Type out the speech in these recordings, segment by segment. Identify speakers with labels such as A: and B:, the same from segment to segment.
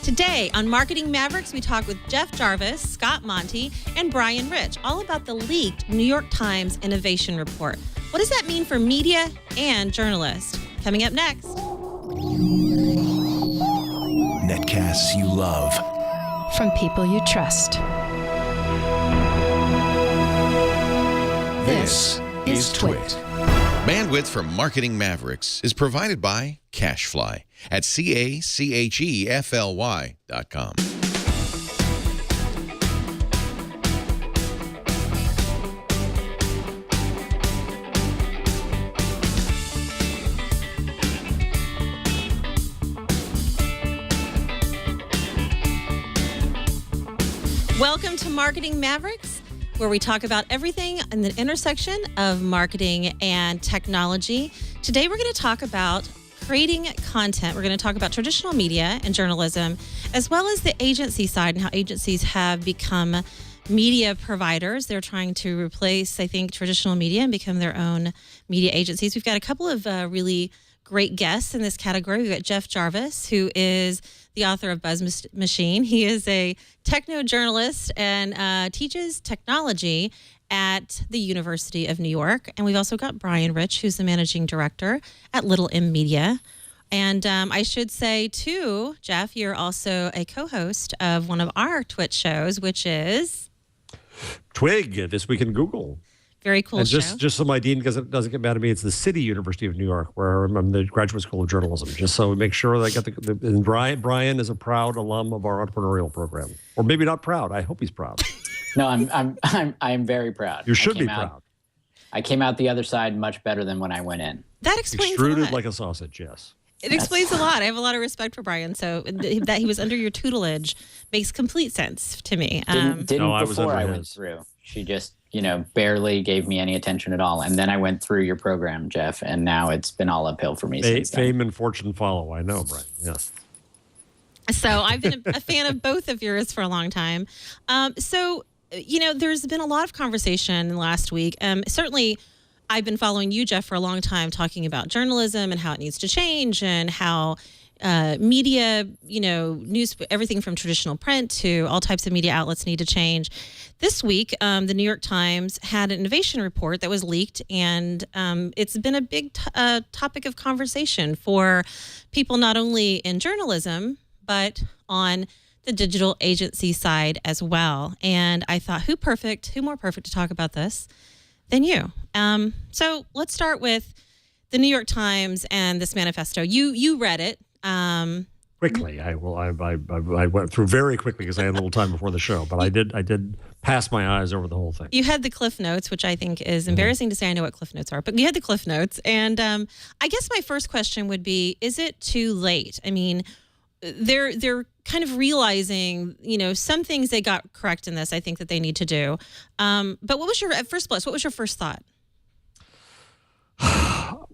A: Today on Marketing Mavericks, we talk with Jeff Jarvis, Scott Monty, and Brian Rich, all about the leaked New York Times Innovation Report. What does that mean for media and journalists? Coming up next.
B: Netcasts you love.
C: From people you trust.
B: This is Twit.
D: Bandwidth for Marketing Mavericks is provided by CashFly at CACHEFLY.com.
A: Welcome to Marketing Mavericks, where we talk about everything in the intersection of marketing and technology. Today, we're going to talk about creating content. We're going to talk about traditional media and journalism, as well as the agency side and how agencies have become media providers. They're trying to replace, I think, traditional media and become their own media agencies. We've got a couple of really great guests in this category. We've got Jeff Jarvis, who is the author of Buzz Machine. He is a techno-journalist and teaches technology at the University of New York. And we've also got Brian Rich, who's the managing director at Little M Media. And I should say, too, Jeff, you're also a co-host of one of our Twitch shows, which is
E: Twig, This Week in Google.
A: Very cool
E: and
A: show.
E: Just so my dean doesn't get mad at me, it's the City University of New York, where I'm the Graduate School of Journalism. Just so we make sure that I get and Brian is a proud alum of our entrepreneurial program, or maybe not proud. I hope he's proud.
F: No, I'm very proud.
E: You should be proud.
F: I came out the other side much better than when I went in.
A: That explains
E: Extruded
A: a lot.
E: like a sausage, yes.
A: It explains a lot. I have a lot of respect for Brian. So that he was under your tutelage makes complete sense to me.
F: Didn't
E: I was
F: before
E: under
F: I went
E: his.
F: through. She just, barely gave me any attention at all. And then I went through your program, Jeff, and now it's been all uphill for me since then.
E: Fame and fortune follow. I know, Brian. Yes.
A: So I've been a fan of both of yours for a long time. There's been a lot of conversation last week. Certainly, I've been following you, Jeff, for a long time, talking about journalism and how it needs to change and how media, news, everything from traditional print to all types of media outlets need to change. This week, the New York Times had an innovation report that was leaked, and it's been a big topic of conversation for people not only in journalism, but on the digital agency side as well. And I thought, who more perfect to talk about this than you? So let's start with the New York Times and this manifesto. You read it.
E: Quickly, I went through very quickly because I had a little time before the show, but I did pass my eyes over the whole thing.
A: You had the Cliff Notes, which I think is embarrassing to say I know what Cliff Notes are, but you had the Cliff Notes. And I guess my first question would be, is it too late? I mean, they're kind of realizing, some things they got correct in this, I think that they need to do. But at first blush, what was your first thought?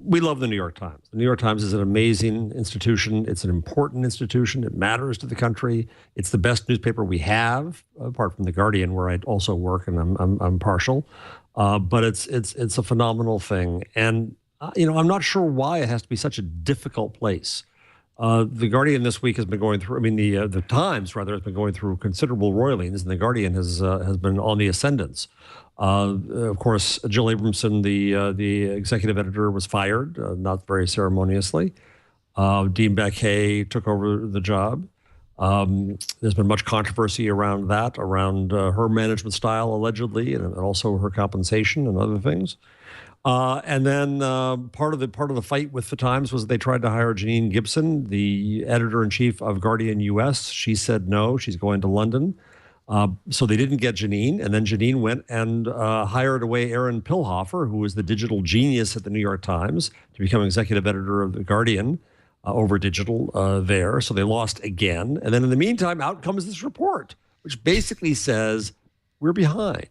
E: We love the New York Times. The New York Times is an amazing institution. It's an important institution. It matters to the country. It's the best newspaper we have, apart from The Guardian, where I also work, and I'm partial. But it's a phenomenal thing. And I'm not sure why it has to be such a difficult place. The Guardian this week has been going through. The Times rather has been going through considerable roilings, and the Guardian has been on the ascendance. Of course, Jill Abramson, the executive editor, was fired, not very ceremoniously. Dean Baquet took over the job. There's been much controversy around that, around her management style, allegedly, and also her compensation and other things. And then part of the fight with the Times was they tried to hire Janine Gibson, the editor-in-chief of Guardian US. She said no, she's going to London. So they didn't get Janine, and then Janine went and hired away Aaron Pilhofer, who was the digital genius at the New York Times, to become executive editor of The Guardian over digital there. So they lost again. And then in the meantime, out comes this report, which basically says we're behind.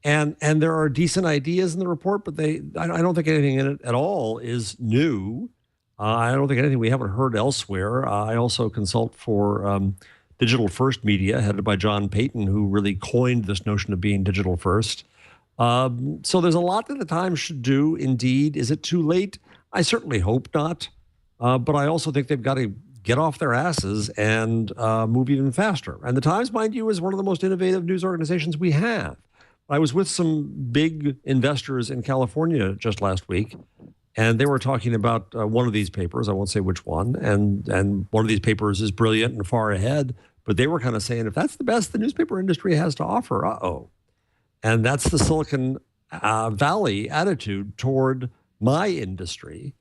E: And there are decent ideas in the report, but I don't think anything in it at all is new. I don't think anything we haven't heard elsewhere. I also consult for Digital First Media, headed by John Payton, who really coined this notion of being digital first. So there's a lot that the Times should do, indeed. Is it too late? I certainly hope not. But I also think they've got to get off their asses and move even faster. And the Times, mind you, is one of the most innovative news organizations we have. I was with some big investors in California just last week, and they were talking about one of these papers. I won't say which one. And one of these papers is brilliant and far ahead. But they were kind of saying, if that's the best the newspaper industry has to offer, uh-oh. And that's the Silicon Valley attitude toward my industry.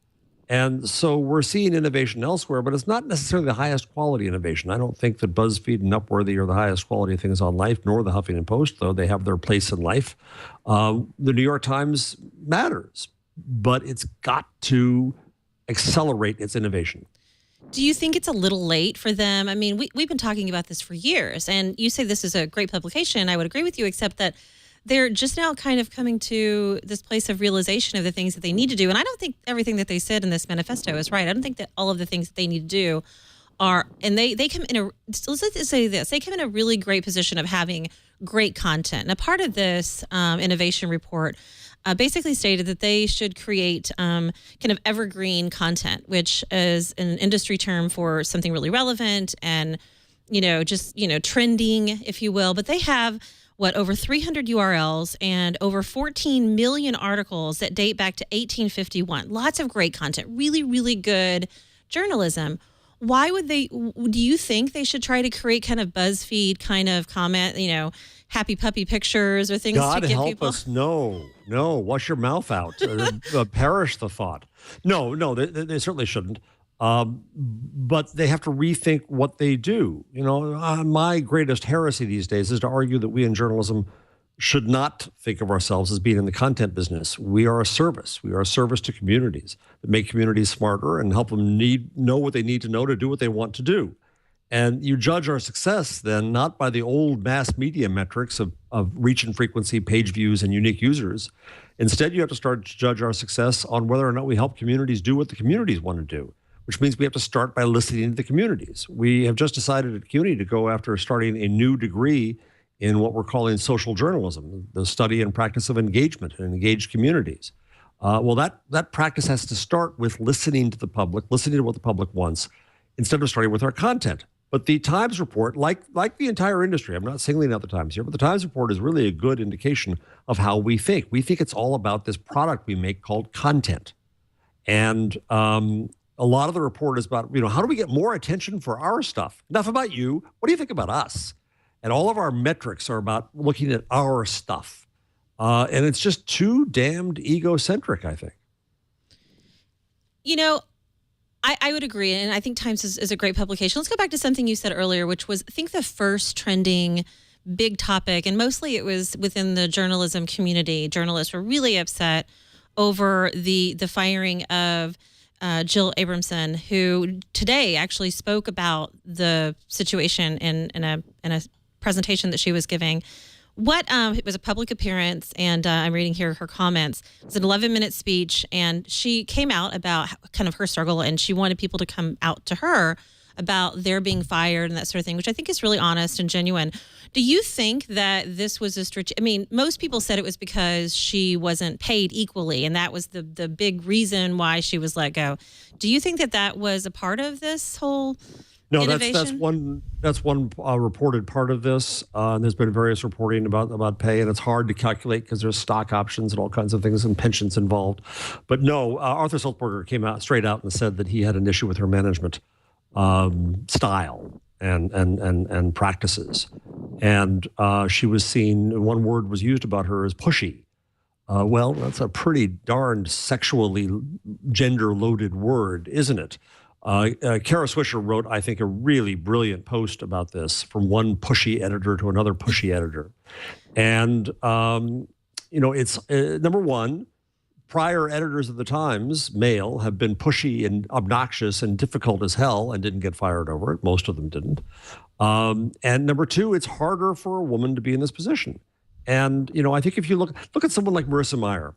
E: And so we're seeing innovation elsewhere, but it's not necessarily the highest quality innovation. I don't think that BuzzFeed and Upworthy are the highest quality things on life, nor the Huffington Post, though they have their place in life. The New York Times matters, but it's got to accelerate its innovation.
A: Do you think it's a little late for them? I mean, we've been talking about this for years, and you say this is a great publication. I would agree with you, except that they're just now kind of coming to this place of realization of the things that they need to do. And I don't think everything that they said in this manifesto is right. I don't think that all of the things that they need to do are, and they come in let's say this, they come in a really great position of having great content. And a part of this innovation report basically stated that they should create kind of evergreen content, which is an industry term for something really relevant and, just, trending, if you will. But they have over 300 URLs and over 14 million articles that date back to 1851. Lots of great content, really, really good journalism. Why would do you think they should try to create kind of BuzzFeed kind of comment, happy puppy pictures or things
E: God
A: to get
E: help
A: people?
E: us. No, wash your mouth out. Perish the thought. No, they certainly shouldn't. But they have to rethink what they do. My greatest heresy these days is to argue that we in journalism should not think of ourselves as being in the content business. We are a service. We are a service to communities that make communities smarter and help them know what they need to know to do what they want to do. And you judge our success then not by the old mass media metrics of reach and frequency, page views, and unique users. Instead, you have to start to judge our success on whether or not we help communities do what the communities want to do, which means we have to start by listening to the communities. We have just decided at CUNY to go after starting a new degree in what we're calling social journalism, the study and practice of engagement and engaged communities. That practice has to start with listening to the public, listening to what the public wants, instead of starting with our content. But the Times report, like the entire industry, I'm not singling out the Times here, but the Times report is really a good indication of how we think. We think it's all about this product we make called content. And a lot of the report is about, how do we get more attention for our stuff? Enough about you. What do you think about us? And all of our metrics are about looking at our stuff. And it's just too damned egocentric, I think.
A: I would agree. And I think Times is a great publication. Let's go back to something you said earlier, which was, I think the first trending big topic, and mostly it was within the journalism community. Journalists were really upset over the firing of Jill Abramson, who today actually spoke about the situation in a presentation that she was giving. It was a public appearance, and I'm reading here her comments. It was an 11-minute speech, and she came out about kind of her struggle, and she wanted people to come out to her about their being fired and that sort of thing, which I think is really honest and genuine. Do you think that this was a strategy? I mean, most people said it was because she wasn't paid equally, and that was the big reason why she was let go. Do you think that was a part of this whole innovation? That's one reported part of this. There's been various reporting about pay, and it's hard to calculate because there's stock options and all kinds of things and pensions involved. But no, Arthur Sulzberger came out straight out and said that he had an issue with her management style and practices, and she was seen. One word was used about her as pushy. Well, that's a pretty darned sexually gender-loaded word, isn't it? Kara Swisher wrote, I think, a really brilliant post about this, from one pushy editor to another pushy editor. And, it's number one, prior editors of the Times, male, have been pushy and obnoxious and difficult as hell and didn't get fired over it. Most of them didn't. And number two, it's harder for a woman to be in this position. And, I think if you look at someone like Marissa Mayer,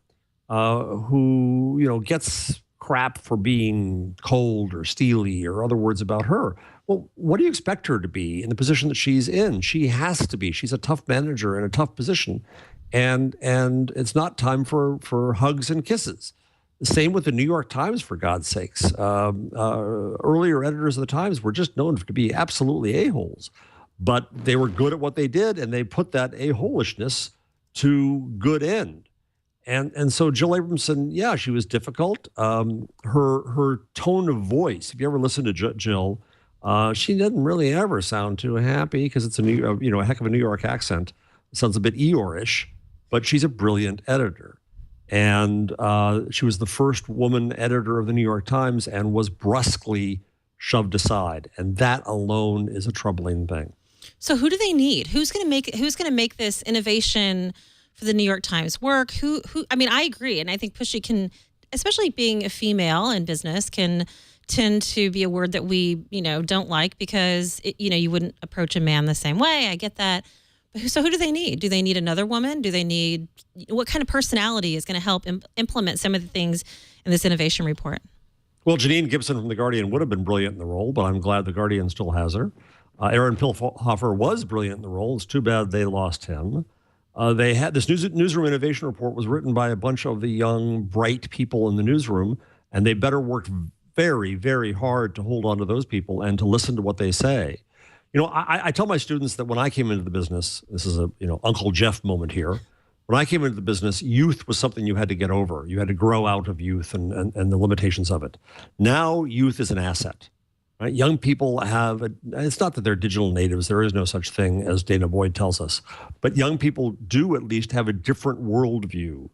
A: who, gets crap for being cold or steely or other words about her. Well, what do you expect her to be in the position that she's in? She has to be. She's a tough manager in a tough position. And it's not time for hugs and kisses.
E: Same with the New York Times, for God's sakes. Earlier editors of the Times were just known to be absolutely a-holes, but they were good at what they did, and they put that a-holishness to good end. And so Jill Abramson, yeah, she was difficult. Her tone of voice, if you ever listen to Jill, she doesn't really ever sound too happy because it's a heck of a New York accent. It sounds a bit Eeyore-ish, but she's a brilliant editor. And she was the first woman editor of the New York Times and was brusquely shoved aside. And that alone is a troubling thing.
A: So who do they need? Who's going to make this innovation for the New York Times work? Who? I mean, I agree. And I think pushy can, especially being a female in business, can tend to be a word that we, don't like because, you wouldn't approach a man the same way. I get that. So who do they need? Do they need another woman? Do they need, what kind of personality is going to help implement some of the things in this innovation report?
E: Well, Janine Gibson from The Guardian would have been brilliant in the role, but I'm glad The Guardian still has her. Aaron Pilhofer was brilliant in the role. It's too bad they lost him. They had this newsroom innovation report was written by a bunch of the young, bright people in the newsroom, and they better work very, very hard to hold on to those people and to listen to what they say. I tell my students that when I came into the business, this is a Uncle Jeff moment here. When I came into the business, youth was something you had to get over. You had to grow out of youth and the limitations of it. Now, youth is an asset. Right? Young people it's not that they're digital natives. There is no such thing, as Dana Boyd tells us. But young people do at least have a different worldview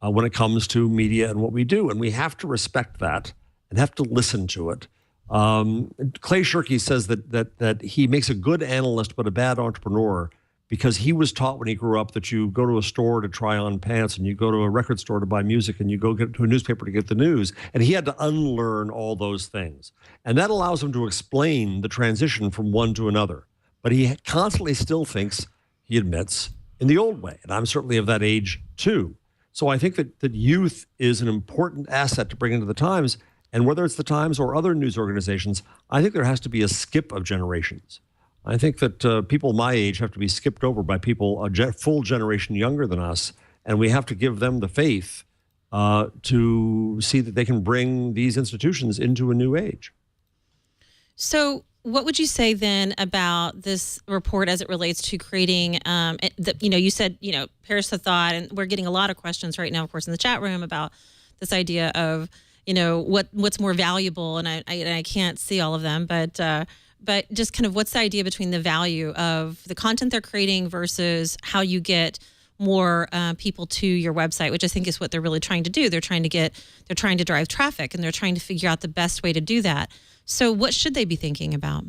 E: when it comes to media and what we do. And we have to respect that and have to listen to it. Clay Shirky says that he makes a good analyst but a bad entrepreneur because he was taught when he grew up that you go to a store to try on pants and you go to a record store to buy music and you go to a newspaper to get the news. And he had to unlearn all those things. And that allows him to explain the transition from one to another. But he constantly still thinks, he admits, in the old way. And I'm certainly of that age too. So I think that youth is an important asset to bring into the Times. And whether it's the Times or other news organizations, I think there has to be a skip of generations. I think that people my age have to be skipped over by people a full generation younger than us, and we have to give them the faith to see that they can bring these institutions into a new age.
A: So what would you say then about this report as it relates to creating, you said, perish the thought, and we're getting a lot of questions right now, of course, in the chat room about this idea of, what's more valuable, and I can't see all of them, but just kind of what's the idea between the value of the content they're creating versus how you get more people to your website, which I think is what they're really trying to do. They're trying to drive traffic, and they're trying to figure out the best way to do that. So what should they be thinking about?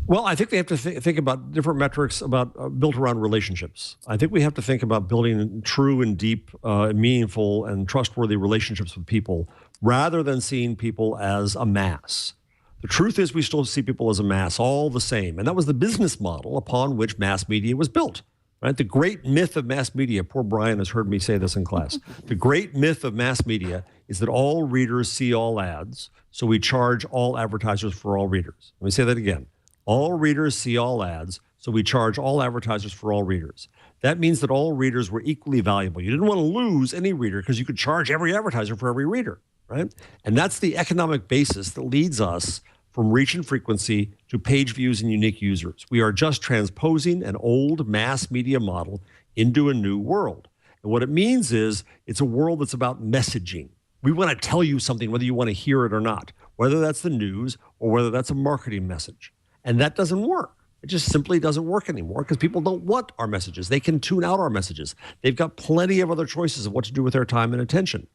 E: Well, I think they have to think about different metrics built around relationships. I think we have to think about building true and deep, meaningful and trustworthy relationships with people rather than seeing people as a mass. The truth is we still see people as a mass, all the same. And that was the business model upon which mass media was built. Right? The great myth of mass media, poor Brian has heard me say this in class. The great myth of mass media is that all readers see all ads, so we charge all advertisers for all readers. Let me say that again. All readers see all ads, so we charge all advertisers for all readers. That means that all readers were equally valuable. You didn't want to lose any reader because you could charge every advertiser for every reader, right? And that's the economic basis that leads us from reach and frequency to page views and unique users. We are just transposing an old mass media model into a new world. And what it means is it's a world that's about messaging. We want to tell you something, whether you want to hear it or not, whether that's the news or whether that's a marketing message. And that doesn't work. It just simply doesn't work anymore because people don't want our messages. They can tune out our messages. They've got plenty of other choices of what to do with their time and attention.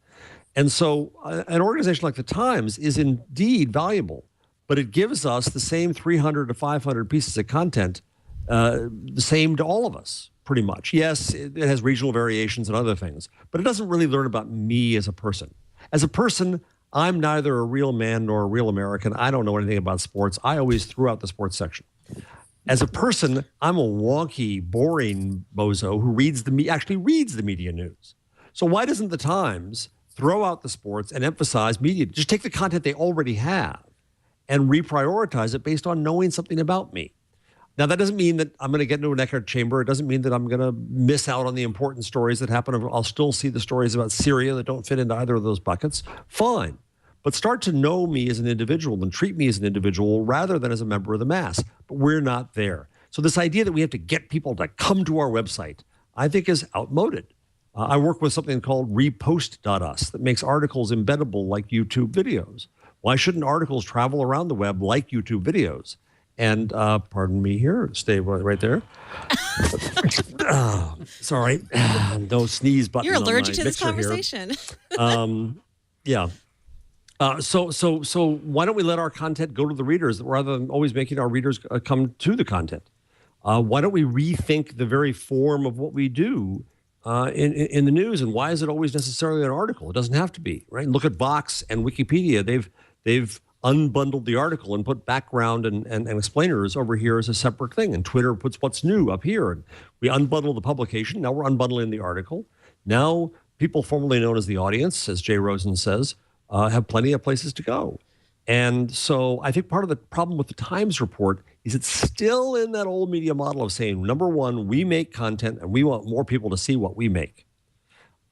E: And so an organization like the Times is indeed valuable, but it gives us the same 300 to 500 pieces of content, the same to all of us, pretty much. Yes, it has regional variations and other things, but it doesn't really learn about me as a person. As a person, I'm neither a real man nor a real American. I don't know anything about sports. I always threw out the sports section. As a person, I'm a wonky, boring bozo who actually reads the media news. So why doesn't the Times throw out the sports and emphasize media? Just take the content they already have and reprioritize it based on knowing something about me. Now, that doesn't mean that I'm going to get into an echo chamber. It doesn't mean that I'm going to miss out on the important stories that happen. I'll still see the stories about Syria that don't fit into either of those buckets. Fine. But start to know me as an individual and treat me as an individual rather than as a member of the mass. But we're not there. So this idea that we have to get people to come to our website, I think is outmoded. I work with something called repost.us that makes articles embeddable like YouTube videos. Why shouldn't articles travel around the web like YouTube videos? And pardon me here, stay right there. Sorry, no sneeze button.
A: You're allergic to this
E: mixer
A: conversation.
E: Yeah. So why don't we let our content go to the readers rather than always making our readers come to the content? Why don't we rethink the very form of what we do in the news? And why is it always necessarily an article? It doesn't have to be, right? Look at Vox and Wikipedia. They've unbundled the article and put background and explainers over here as a separate thing. And Twitter puts what's new up here. And we unbundle the publication. Now we're unbundling the article. Now people formerly known as the audience, as Jay Rosen says, have plenty of places to go. And so I think part of the problem with the Times report is it's still in that old media model of saying, number one, we make content and we want more people to see what we make.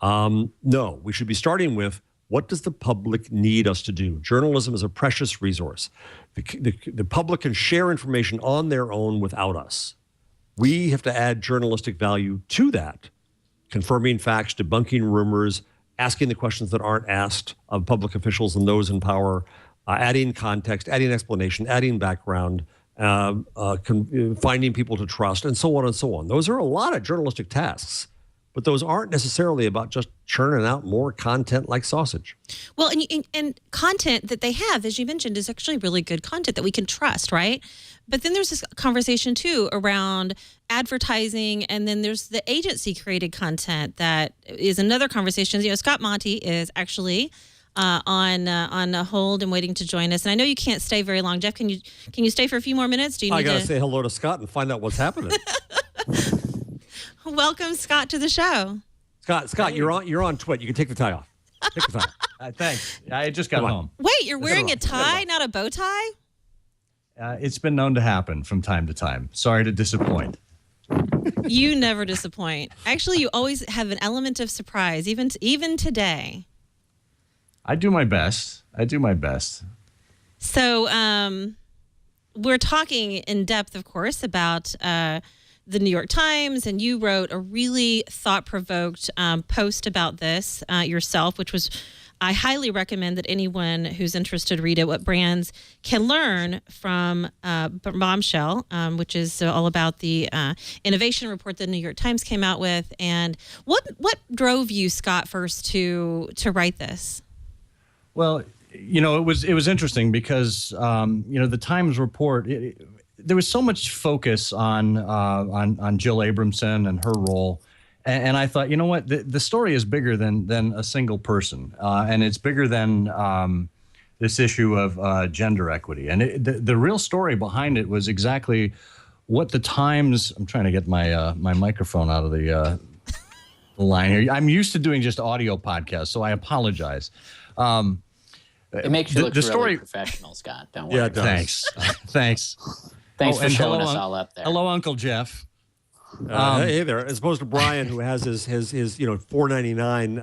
E: No, we should be starting with, what does the public need us to do? Journalism is a precious resource. The public can share information on their own without us. We have to add journalistic value to that, confirming facts, debunking rumors, asking the questions that aren't asked of public officials and those in power, adding context, adding explanation, adding background, finding people to trust, and so on and so on. Those are a lot of journalistic tasks. But those aren't necessarily about just churning out more content like sausage.
A: Well, and content that they have, as you mentioned, is actually really good content that we can trust, right? But then there's this conversation, too, around advertising, and then there's the agency-created content that is another conversation. You know, Scott Monty is actually on hold and waiting to join us. And I know you can't stay very long. Jeff, can you stay for a few more minutes?
E: I got to say hello to Scott and find out what's happening.
A: Welcome, Scott, to the show.
E: Scott, hey. You're on Twit. You can take the tie off. Take the tie off.
G: Thanks. I just got home.
A: Wait, you're wearing a tie, not a bow tie?
G: It's been known to happen from time to time. Sorry to disappoint.
A: You never disappoint. Actually, you always have an element of surprise, even today.
G: I do my best.
A: So we're talking in depth, of course, about the New York Times, and you wrote a really thought-provoked post about this yourself, which was, I highly recommend that anyone who's interested read it. What brands can learn from Bombshell, which is all about the innovation report that the New York Times came out with. And what drove you, Scott, first to write this?
G: Well, you know, it was interesting because you know, the Times report. There was so much focus on Jill Abramson and her role, and I thought, you know what, the story is bigger than a single person, and it's bigger than this issue of gender equity. And the real story behind it was exactly what the Times. I'm trying to get my my microphone out of the line here. I'm used to doing just audio podcasts, so I apologize.
F: It makes you look really professional, Scott. Don't worry.
E: Yeah, it does.
G: Thanks.
F: Thanks for showing us all up there.
G: Hello, Uncle Jeff.
E: Hey there. As opposed to Brian, who has his $4.99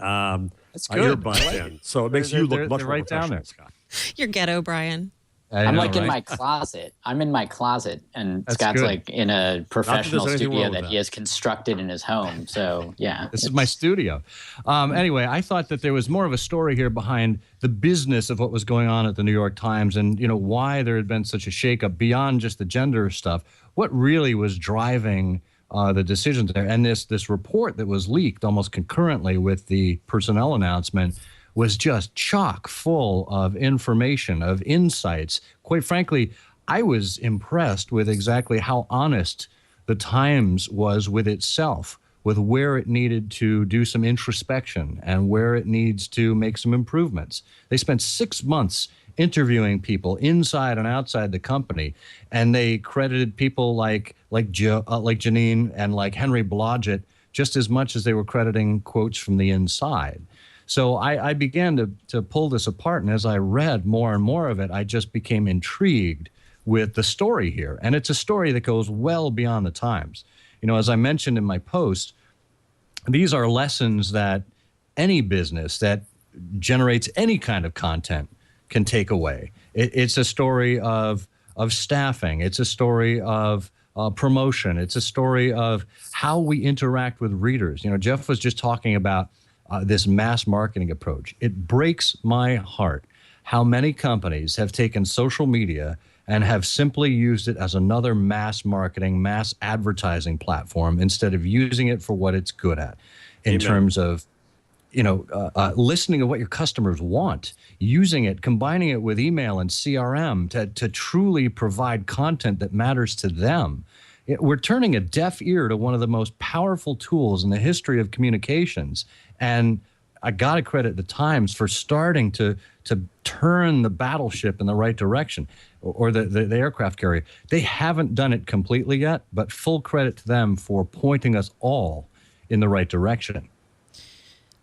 E: earbud in. So it makes you look much more
G: right down there,
E: Scott.
A: You're ghetto, Brian.
F: I'm like in my closet. I'm in my closet, and
G: That's
F: Scott's
G: good.
F: like in a professional studio that
E: that.
F: he has constructed in his home. So yeah,
G: This is my studio. Anyway, I thought that there was more of a story here behind the business of what was going on at the New York Times, and you know why there had been such a shakeup beyond just the gender stuff. What really was driving the decisions there? And this report that was leaked almost concurrently with the personnel announcement was just chock full of information, of insights. Quite frankly, I was impressed with exactly how honest the Times was with itself, with where it needed to do some introspection and where it needs to make some improvements. They spent 6 months interviewing people inside and outside the company, and they credited people like Janine and like Henry Blodgett just as much as they were crediting quotes from the inside. So I began to pull this apart, and as I read more and more of it, I just became intrigued with the story here. And it's a story that goes well beyond the times. You know, as I mentioned in my post, these are lessons that any business that generates any kind of content can take away. It's a story of staffing. It's a story of promotion. It's a story of how we interact with readers. You know, Jeff was just talking about this mass marketing approach. It breaks my heart how many companies have taken social media and have simply used it as another mass marketing, mass advertising platform instead of using it for what it's good at in terms of, you know, listening to what your customers want, using it, combining it with email and CRM to truly provide content that matters to them. We're turning a deaf ear to one of the most powerful tools in the history of communications. And I got to credit the Times for starting to turn the battleship in the right direction, or the aircraft carrier. They haven't done it completely yet, but full credit to them for pointing us all in the right direction.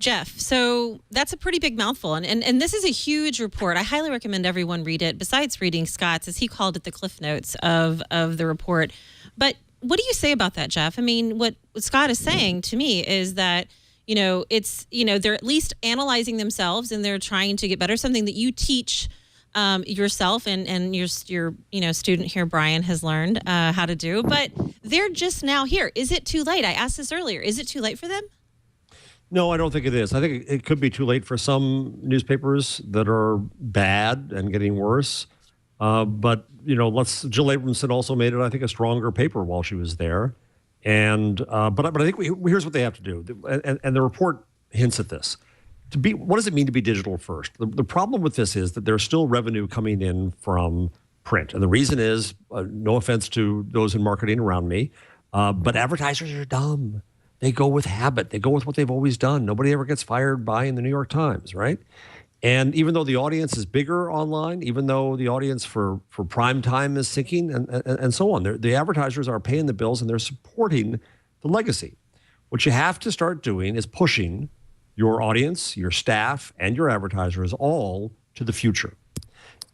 A: Jeff, so that's a pretty big mouthful. And this is a huge report. I highly recommend everyone read it, besides reading Scott's, as he called it, the Cliff Notes of the report. But what do you say about that, Jeff? I mean, what Scott is saying to me is that, you know, it's, you know, they're at least analyzing themselves and they're trying to get better, something that you teach yourself and your you know, student here, Brian, has learned how to do. But they're just now here. Is it too late? I asked this earlier. Is it too late for them?
E: No, I don't think it is. I think it could be too late for some newspapers that are bad and getting worse. But, you know, Jill Abramson also made it, I think, a stronger paper while she was there. And but I think here's what they have to do. And the report hints at this. What does it mean to be digital first? The problem with this is that there's still revenue coming in from print. And the reason is, no offense to those in marketing around me, but advertisers are dumb. They go with habit. They go with what they've always done. Nobody ever gets fired buying the New York Times, right? And even though the audience is bigger online, even though the audience for prime time is sinking and so on, the advertisers are paying the bills and they're supporting the legacy. What you have to start doing is pushing your audience, your staff, and your advertisers all to the future.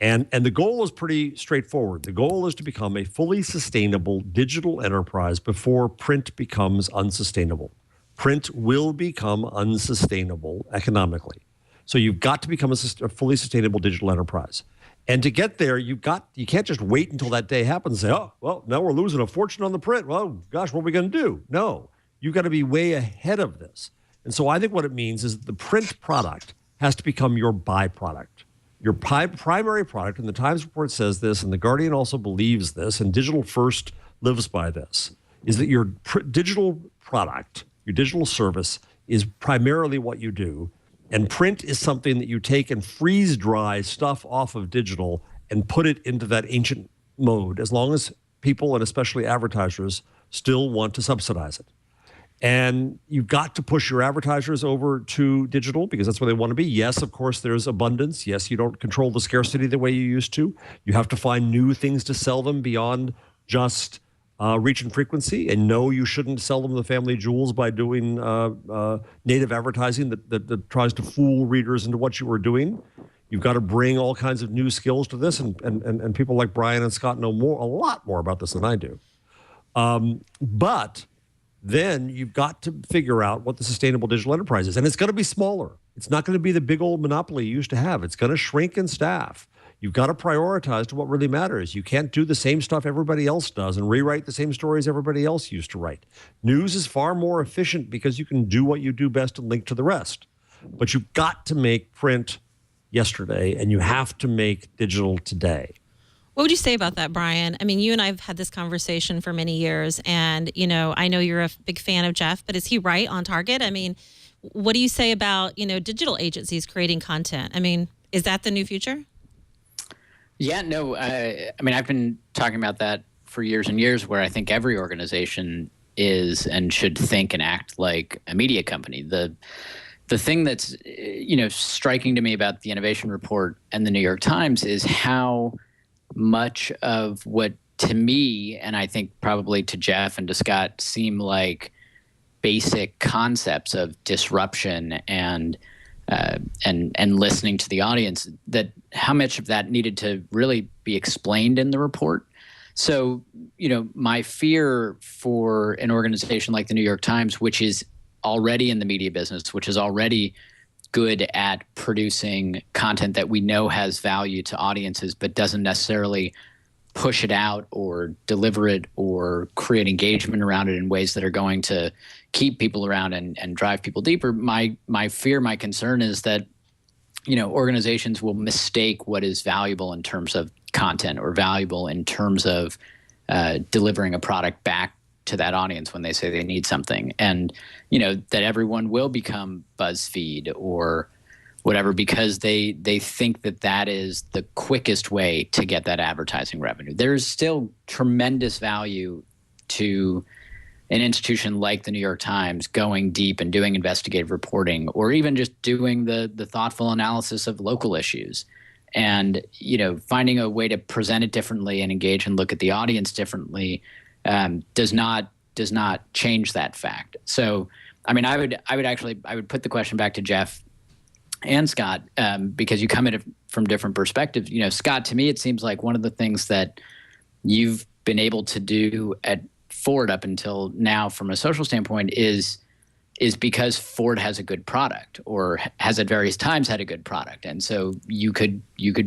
E: And the goal is pretty straightforward. The goal is to become a fully sustainable digital enterprise before print becomes unsustainable. Print will become unsustainable economically. So you've got to become a fully sustainable digital enterprise. And to get there, you can't just wait until that day happens and say, oh, well, now we're losing a fortune on the print. Well, gosh, what are we going to do? No, you've got to be way ahead of this. And so I think what it means is the print product has to become your byproduct. Your primary product, and the Times report says this, and the Guardian also believes this, and Digital First lives by this, is that your digital product, your digital service, is primarily what you do, and print is something that you take and freeze dry stuff off of digital and put it into that ancient mode, as long as people, and especially advertisers, still want to subsidize it. And you've got to push your advertisers over to digital because that's where they want to be. Yes, of course, there's abundance. Yes, you don't control the scarcity the way you used to. You have to find new things to sell them beyond just reach and frequency. And no, you shouldn't sell them the family jewels by doing native advertising that tries to fool readers into what you were doing. You've got to bring all kinds of new skills to this. And people like Brian and Scott know a lot more about this than I do. But then you've got to figure out what the sustainable digital enterprise is. And it's going to be smaller. It's not going to be the big old monopoly you used to have. It's going to shrink in staff. You've got to prioritize to what really matters. You can't do the same stuff everybody else does and rewrite the same stories everybody else used to write. News is far more efficient because you can do what you do best and link to the rest. But you've got to make print yesterday, and you have to make digital today.
A: What would you say about that, Brian? I mean, you and I have had this conversation for many years, and, you know, I know you're a big fan of Jeff, but is he right on target? I mean, what do you say about, you know, digital agencies creating content? I mean, is that the new future?
F: Yeah, no, I mean, I've been talking about that for years and years, where I think every organization is and should think and act like a media company. The thing that's, you know, striking to me about the Innovation Report and the New York Times is how much of what, to me, and I think probably to Jeff and to Scott, seem like basic concepts of disruption and and listening to the audience, that how much of that needed to really be explained in the report. So, my fear for an organization like the New York Times, which is already in the media business, which is already good at producing content that we know has value to audiences, but doesn't necessarily push it out or deliver it or create engagement around it in ways that are going to keep people around and drive people deeper. My fear, my concern is that, organizations will mistake what is valuable in terms of content or valuable in terms of delivering a product back to that audience when they say they need something. And, that everyone will become BuzzFeed or whatever because they think that is the quickest way to get that advertising revenue. There's still tremendous value to an institution like the New York Times going deep and doing investigative reporting, or even just doing the thoughtful analysis of local issues, and finding a way to present it differently and engage and look at the audience differently does not change that fact. So, I mean, I would put the question back to Jeff and Scott, because you come at it from different perspectives. Scott, to me, it seems like one of the things that you've been able to do at Ford up until now from a social standpoint is because Ford has a good product, or has at various times had a good product. And so you could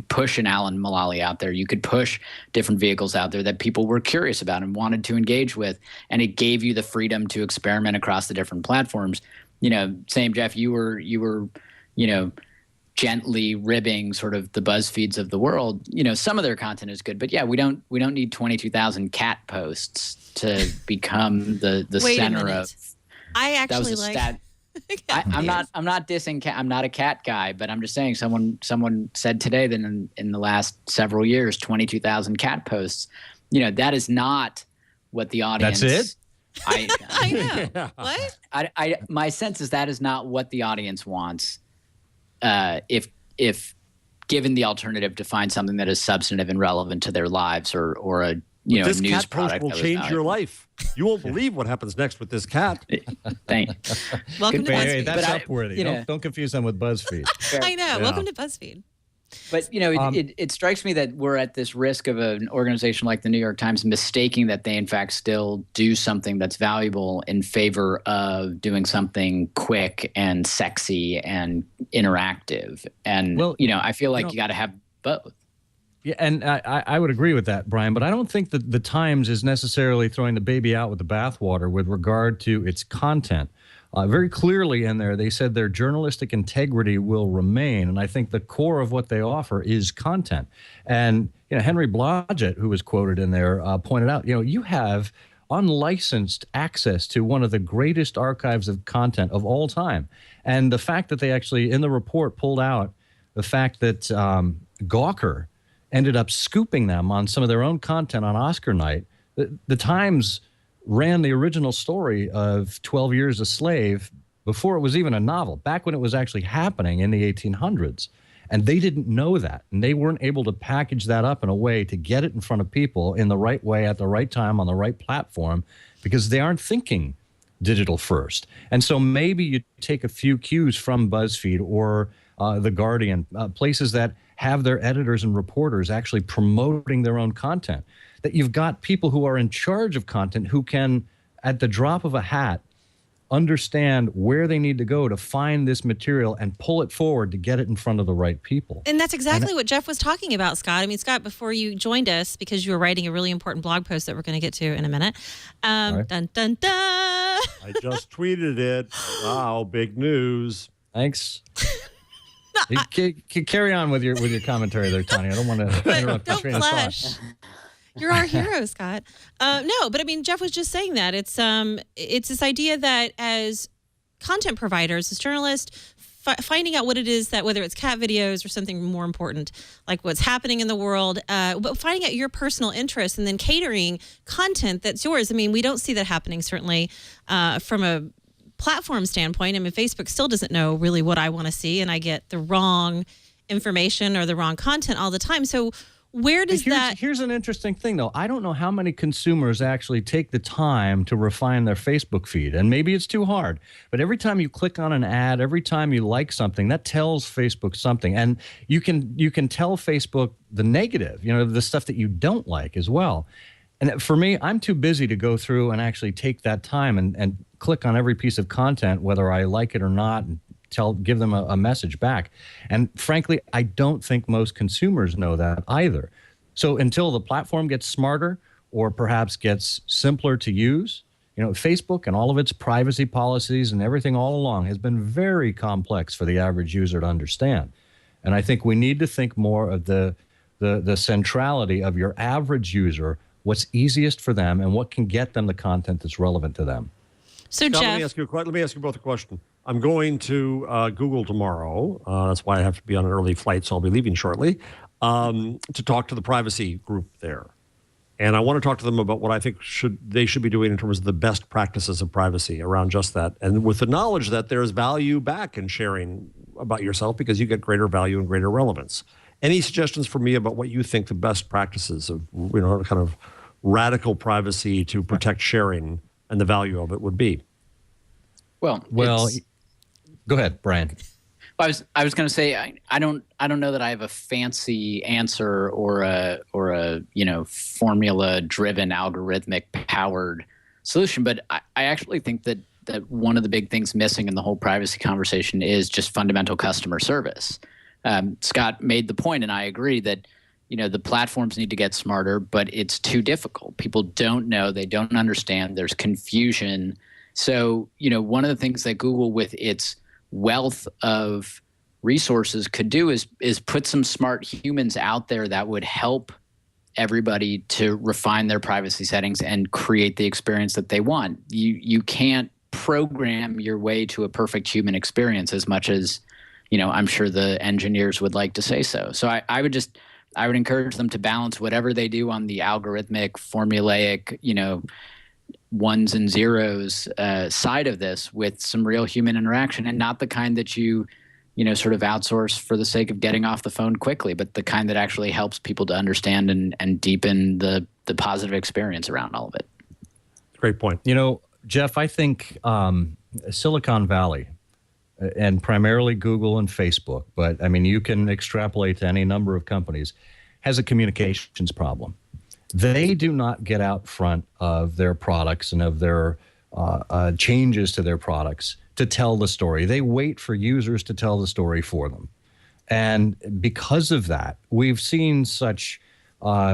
F: push an Alan Mullally out there. You could push different vehicles out there that people were curious about and wanted to engage with. And it gave you the freedom to experiment across the different platforms. Same, Jeff, you were gently ribbing sort of the BuzzFeeds of the world. Some of their content is good, but yeah, we don't need 22,000 cat posts to become the
A: Wait
F: center of.
A: I actually
F: I'm not dissing cat. I'm not a cat guy, but I'm just saying someone said today that in the last several years, 22,000 cat posts. That is not what the audience.
G: That's it.
A: I know. What?
F: My sense is that is not what the audience wants. If given the alternative to find something that is substantive and relevant to their lives, or a
E: this
F: a news
E: cat
F: product
E: post will change your life. You won't believe what happens next with this cat.
F: Thanks.
A: Welcome to BuzzFeed.
G: Hey, that's Upworthy. Don't confuse them with BuzzFeed.
A: I know. Yeah. Welcome to BuzzFeed.
F: But it strikes me that we're at this risk of an organization like the New York Times mistaking that they in fact still do something that's valuable in favor of doing something quick and sexy and interactive. And I feel like you got to have both.
G: Yeah, and I would agree with that, Brian, but I don't think that the Times is necessarily throwing the baby out with the bathwater with regard to its content. Very clearly in there, they said their journalistic integrity will remain, and I think the core of what they offer is content. And Henry Blodgett, who was quoted in there, pointed out, you have unlicensed access to one of the greatest archives of content of all time. And the fact that they actually, in the report, pulled out the fact that Gawker ended up scooping them on some of their own content on Oscar night. The Times ran the original story of 12 Years a Slave before it was even a novel, back when it was actually happening in the 1800s. And they didn't know that. And they weren't able to package that up in a way to get it in front of people in the right way, at the right time, on the right platform, because they aren't thinking digital first. And so maybe you take a few cues from BuzzFeed or The Guardian, places that have their editors and reporters actually promoting their own content, that you've got people who are in charge of content who can, at the drop of a hat, understand where they need to go to find this material and pull it forward to get it in front of the right people.
A: And that's exactly what Jeff was talking about, Scott. I mean, Scott, before you joined us, because you were writing a really important blog post that we're going to get to in a minute.
G: Right.
A: Dun, dun, dun.
E: I just tweeted it. Wow, big news.
G: Thanks. Carry on with your commentary there, Tony. I don't want to interrupt the train of thought.
A: You're our hero, Scott. No, but I mean, Jeff was just saying that it's this idea that as content providers, as journalists, finding out what it is that, whether it's cat videos or something more important, like what's happening in the world, but finding out your personal interests and then catering content that's yours. I mean, we don't see that happening, certainly from a platform standpoint. I mean, Facebook still doesn't know really what I want to see, and I get the wrong information or the wrong content all the time. So where does
G: Here's an interesting thing, though. I don't know how many consumers actually take the time to refine their Facebook feed, and maybe it's too hard. But every time you click on an ad, every time you like something, that tells Facebook something, and you can tell Facebook the negative, the stuff that you don't like as well. And for me, I'm too busy to go through and actually take that time and click on every piece of content, whether I like it or not, and give them a message back. And frankly, I don't think most consumers know that either. So until the platform gets smarter or perhaps gets simpler to use, Facebook and all of its privacy policies and everything all along has been very complex for the average user to understand. And I think we need to think more of the centrality of your average user, what's easiest for them, and what can get them the content that's relevant to them.
A: So,
E: Scott,
A: Jeff,
E: let me ask you both a question. I'm going to Google tomorrow. That's why I have to be on an early flight, so I'll be leaving shortly, to talk to the privacy group there. And I want to talk to them about what I think they should be doing in terms of the best practices of privacy around just that. And with the knowledge that there's value back in sharing about yourself because you get greater value and greater relevance. Any suggestions for me about what you think the best practices of, kind of radical privacy to protect sharing and the value of it would be?
F: Well,
G: go ahead, Brian.
F: I was going to say I don't know that I have a fancy answer or a formula driven algorithmic powered solution, but I actually think that one of the big things missing in the whole privacy conversation is just fundamental customer service. Scott made the point, and I agree that the platforms need to get smarter, but it's too difficult. People don't know, they don't understand. There's confusion. So one of the things that Google, with its wealth of resources, could do is put some smart humans out there that would help everybody to refine their privacy settings and create the experience that they want. You can't program your way to a perfect human experience as much as I'm sure the engineers would like to say so. So I would encourage them to balance whatever they do on the algorithmic, formulaic, ones and zeros side of this with some real human interaction, and not the kind that you sort of outsource for the sake of getting off the phone quickly, but the kind that actually helps people to understand and deepen the positive experience around all of it.
E: Great point.
G: Jeff, I think Silicon Valley, and primarily Google and Facebook, but I mean, you can extrapolate to any number of companies, has a communications problem. They do not get out front of their products and of their changes to their products to tell the story. They wait for users to tell the story for them. And because of that, we've seen such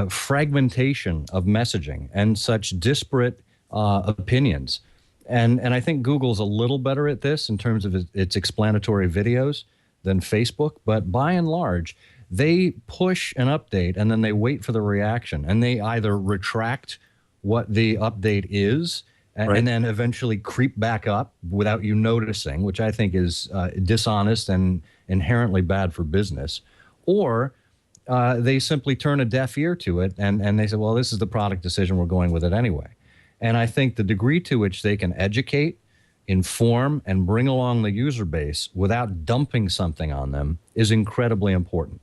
G: fragmentation of messaging and such disparate opinions. And I think Google's a little better at this in terms of its explanatory videos than Facebook, but by and large, they push an update and then they wait for the reaction, and they either retract what the update is and then eventually creep back up without you noticing, which I think is dishonest and inherently bad for business, or they simply turn a deaf ear to it and they say, well, this is the product decision, we're going with it anyway. And I think the degree to which they can educate, inform, and bring along the user base without dumping something on them is incredibly important.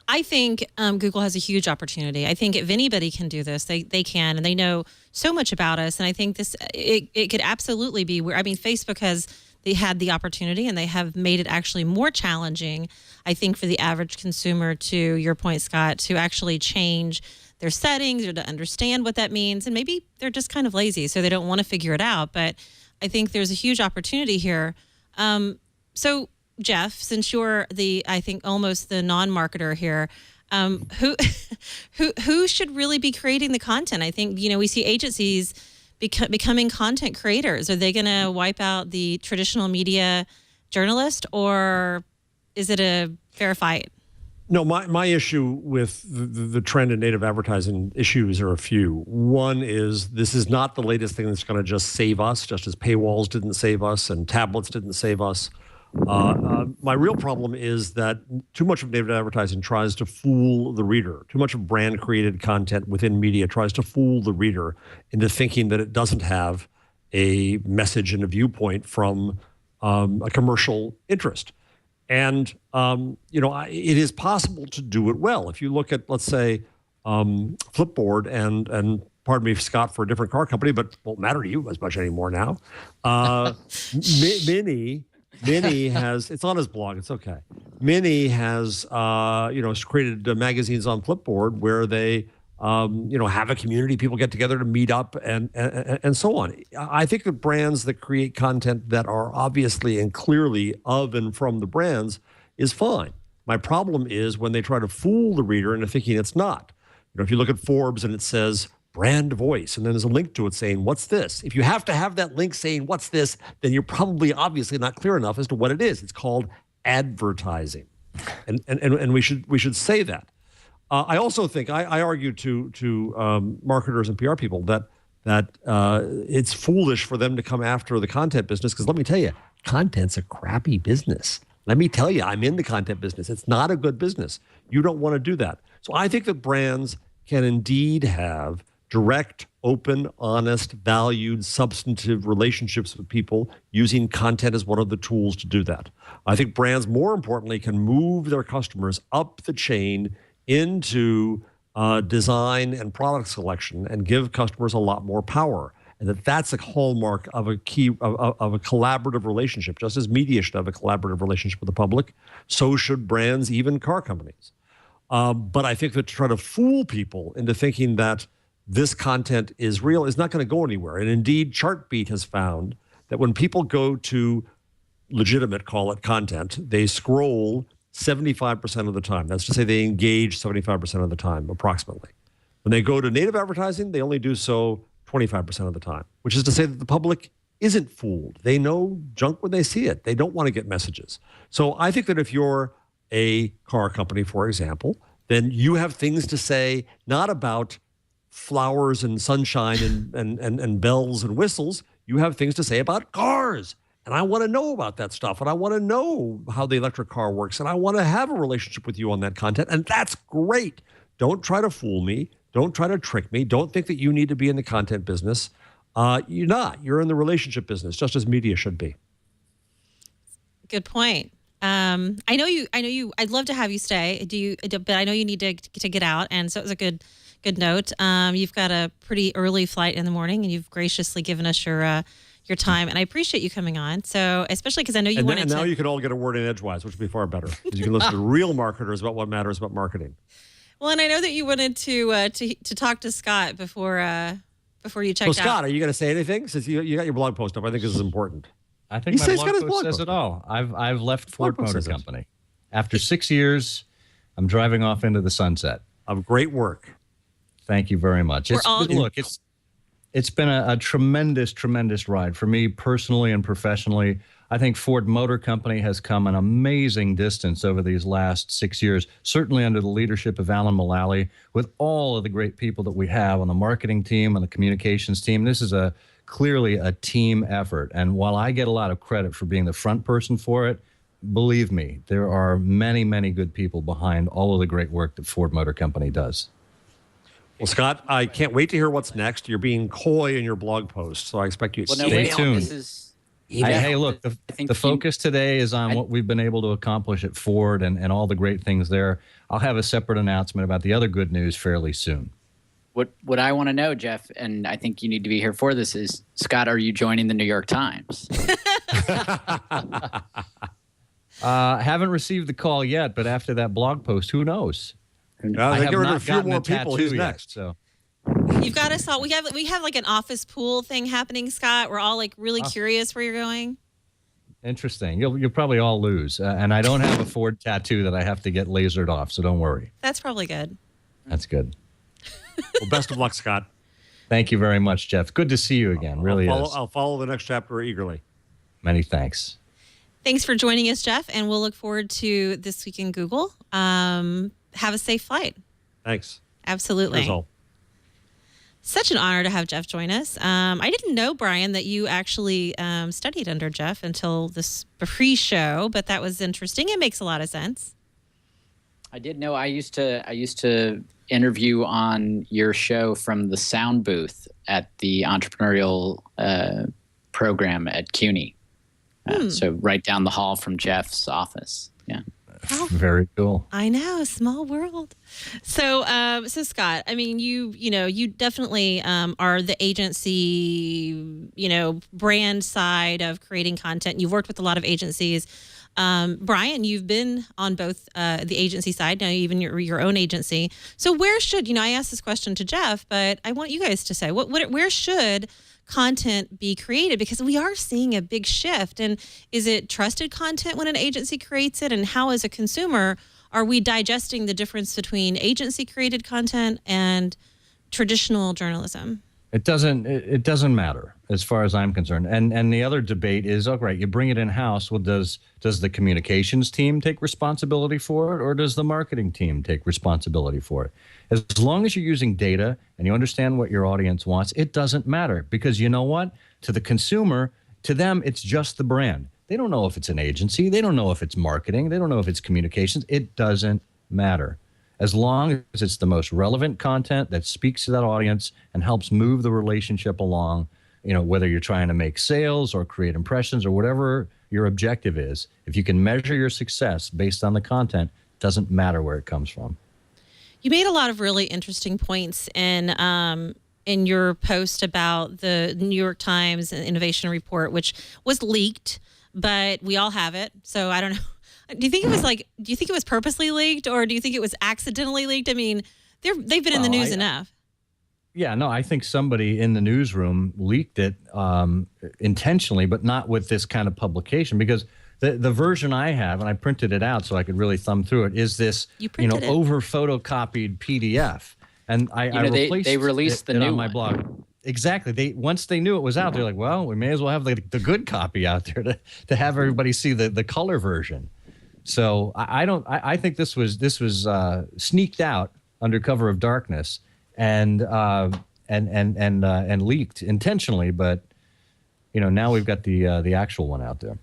A: I think Google has a huge opportunity. I think if anybody can do this, they can, and they know so much about us. And I think it could absolutely be where, Facebook they had the opportunity, and they have made it actually more challenging, I think, for the average consumer, to your point, Scott, to actually change their settings or to understand what that means. And maybe they're just kind of lazy, so they don't want to figure it out. But I think there's a huge opportunity here. So Jeff, since you're I think almost the non-marketer here, who should really be creating the content? I think, we see agencies becoming content creators. Are they going to wipe out the traditional media journalist, or is it a fair fight?
E: No, my issue with the trend in native advertising issues are a few. One is this is not the latest thing that's going to just save us, just as paywalls didn't save us and tablets didn't save us. My real problem is that too much of native advertising tries to fool the reader. Too much of brand-created content within media tries to fool the reader into thinking that it doesn't have a message and a viewpoint from a commercial interest. And, it is possible to do it well. If you look at, let's say, Flipboard and pardon me, Scott, for a different car company, but won't matter to you as much anymore now. Mini has, it's on his blog, it's okay. Mini has, created magazines on Flipboard where they, have a community, people get together to meet up and so on. I think that brands that create content that are obviously and clearly of and from the brands is fine. My problem is when they try to fool the reader into thinking it's not. If you look at Forbes and it says brand voice, and then there's a link to it saying, what's this? If you have to have that link saying, what's this, then you're probably obviously not clear enough as to what it is. It's called advertising. And we should say that. I also think, I argue to marketers and PR people that it's foolish for them to come after the content business, because let me tell you, content's a crappy business. Let me tell you, I'm in the content business. It's not a good business. You don't want to do that. So I think that brands can indeed have direct, open, honest, valued, substantive relationships with people using content as one of the tools to do that. I think brands, more importantly, can move their customers up the chain into design and product selection and give customers a lot more power. And that's a hallmark of a collaborative relationship. Just as media should have a collaborative relationship with the public, so should brands, even car companies. But I think that to try to fool people into thinking that this content is real is not going to go anywhere. And indeed, Chartbeat has found that when people go to legitimate, call it content, they scroll 75% of the time. That's to say they engage 75% of the time, approximately. When they go to native advertising, they only do so 25% of the time, which is to say that the public isn't fooled. They know junk when they see it. They don't want to get messages. So I think that if you're a car company, for example, then you have things to say, not about flowers and sunshine and bells and whistles. You have things to say about cars. And I want to know about that stuff. And I want to know how the electric car works. And I want to have a relationship with you on that content. And that's great. Don't try to fool me. Don't try to trick me. Don't think that you need to be in the content business. You're not. You're in the relationship business, just as media should be.
A: Good point. I know you. I'd love to have you stay. But I know you need to get out, and so it was a good note. You've got a pretty early flight in the morning, and you've graciously given us your time, and I appreciate you coming on. So, especially because I know you wanted to. And
E: now you can all get a word in edgewise, which would be far better, because you can listen to real marketers about what matters about marketing.
A: Well, and I know that you wanted to talk to Scott before you checked out.
E: So, Scott, are you going to say anything? Since you got your blog post up, I think this is important.
G: I think my blog post says it all. I've left Ford Motor Company. After 6 years, I'm driving off into the sunset.
E: Of great work.
G: Thank you very much. It's been a tremendous, tremendous ride for me personally and professionally. I think Ford Motor Company has come an amazing distance over these last 6 years, certainly under the leadership of Alan Mullally, with all of the great people that we have on the marketing team and the communications team. This is clearly a team effort. And while I get a lot of credit for being the front person for it, believe me, there are many, many good people behind all of the great work that Ford Motor Company does.
E: Well, Scott, I can't wait to hear what's next. You're being coy in your blog post, so I expect you to
G: stay tuned. Hey, look, the focus today is on what we've been able to accomplish at Ford and all the great things there. I'll have a separate announcement about the other good news fairly soon.
F: What I want to know, Jeff, and I think you need to be here for this, is, Scott, are you joining the New York Times?
G: Haven't received the call yet, but after that blog post, who knows?
E: I have not gotten a people. Who's next?
G: So
A: you've got us all. We have like an office pool thing happening, Scott. We're all like really curious where you're going.
G: Interesting. You'll probably all lose. And I don't have a Ford tattoo that I have to get lasered off, so don't worry.
A: That's probably good.
G: That's good.
E: Well, best of luck, Scott.
G: Thank you very much, Jeff. Good to see you again.
E: I'll follow the next chapter eagerly.
G: Many thanks.
A: Thanks for joining us, Jeff, and we'll look forward to This Week in Google. Have a safe flight.
E: Thanks.
A: Absolutely. Such an honor to have Jeff join us. I didn't know, Brian, that you actually studied under Jeff until this pre-show, but that was interesting. It makes a lot of sense.
F: I did know. I used to interview on your show from the sound booth at the entrepreneurial program at CUNY. So right down the hall from Jeff's office. Yeah.
G: Very cool.
A: I know, small world. So, so Scott, I mean, you definitely are the agency, brand side of creating content. You've worked with a lot of agencies. Brian, you've been on both the agency side, now even your own agency. So where should, I asked this question to Jeff, but I want you guys to say, where should content be created? Because we are seeing a big shift. And is it trusted content when an agency creates it? And how, as a consumer, are we digesting the difference between agency created content and traditional journalism?
G: It doesn't matter as far as I'm concerned. And the other debate is, oh, right, you bring it in-house. Well, does the communications team take responsibility for it, or does the marketing team take responsibility for it? As long as you're using data and you understand what your audience wants, it doesn't matter, because you know what? To the consumer, to them, it's just the brand. They don't know if it's an agency. They don't know if it's marketing. They don't know if it's communications. It doesn't matter. As long as it's the most relevant content that speaks to that audience and helps move the relationship along, whether you're trying to make sales or create impressions or whatever your objective is, if you can measure your success based on the content, it doesn't matter where it comes from.
A: You made a lot of really interesting points in your post about the New York Times Innovation Report, which was leaked, but we all have it. So I don't know. Do you think it was purposely leaked, or do you think it was accidentally leaked? I mean, they've been in the news enough.
G: Yeah, no, I think somebody in the newsroom leaked it intentionally, but not with this kind of publication, because the version I have, and I printed it out so I could really thumb through it, is this over photocopied PDF. And I replaced
F: they released the
G: it
F: new
G: on my blog. Exactly. Once they knew it was out, they're like, well, we may as well have the good copy out there to have everybody see the color version. So I think this was sneaked out under cover of darkness and leaked intentionally, but now we've got the actual one out there.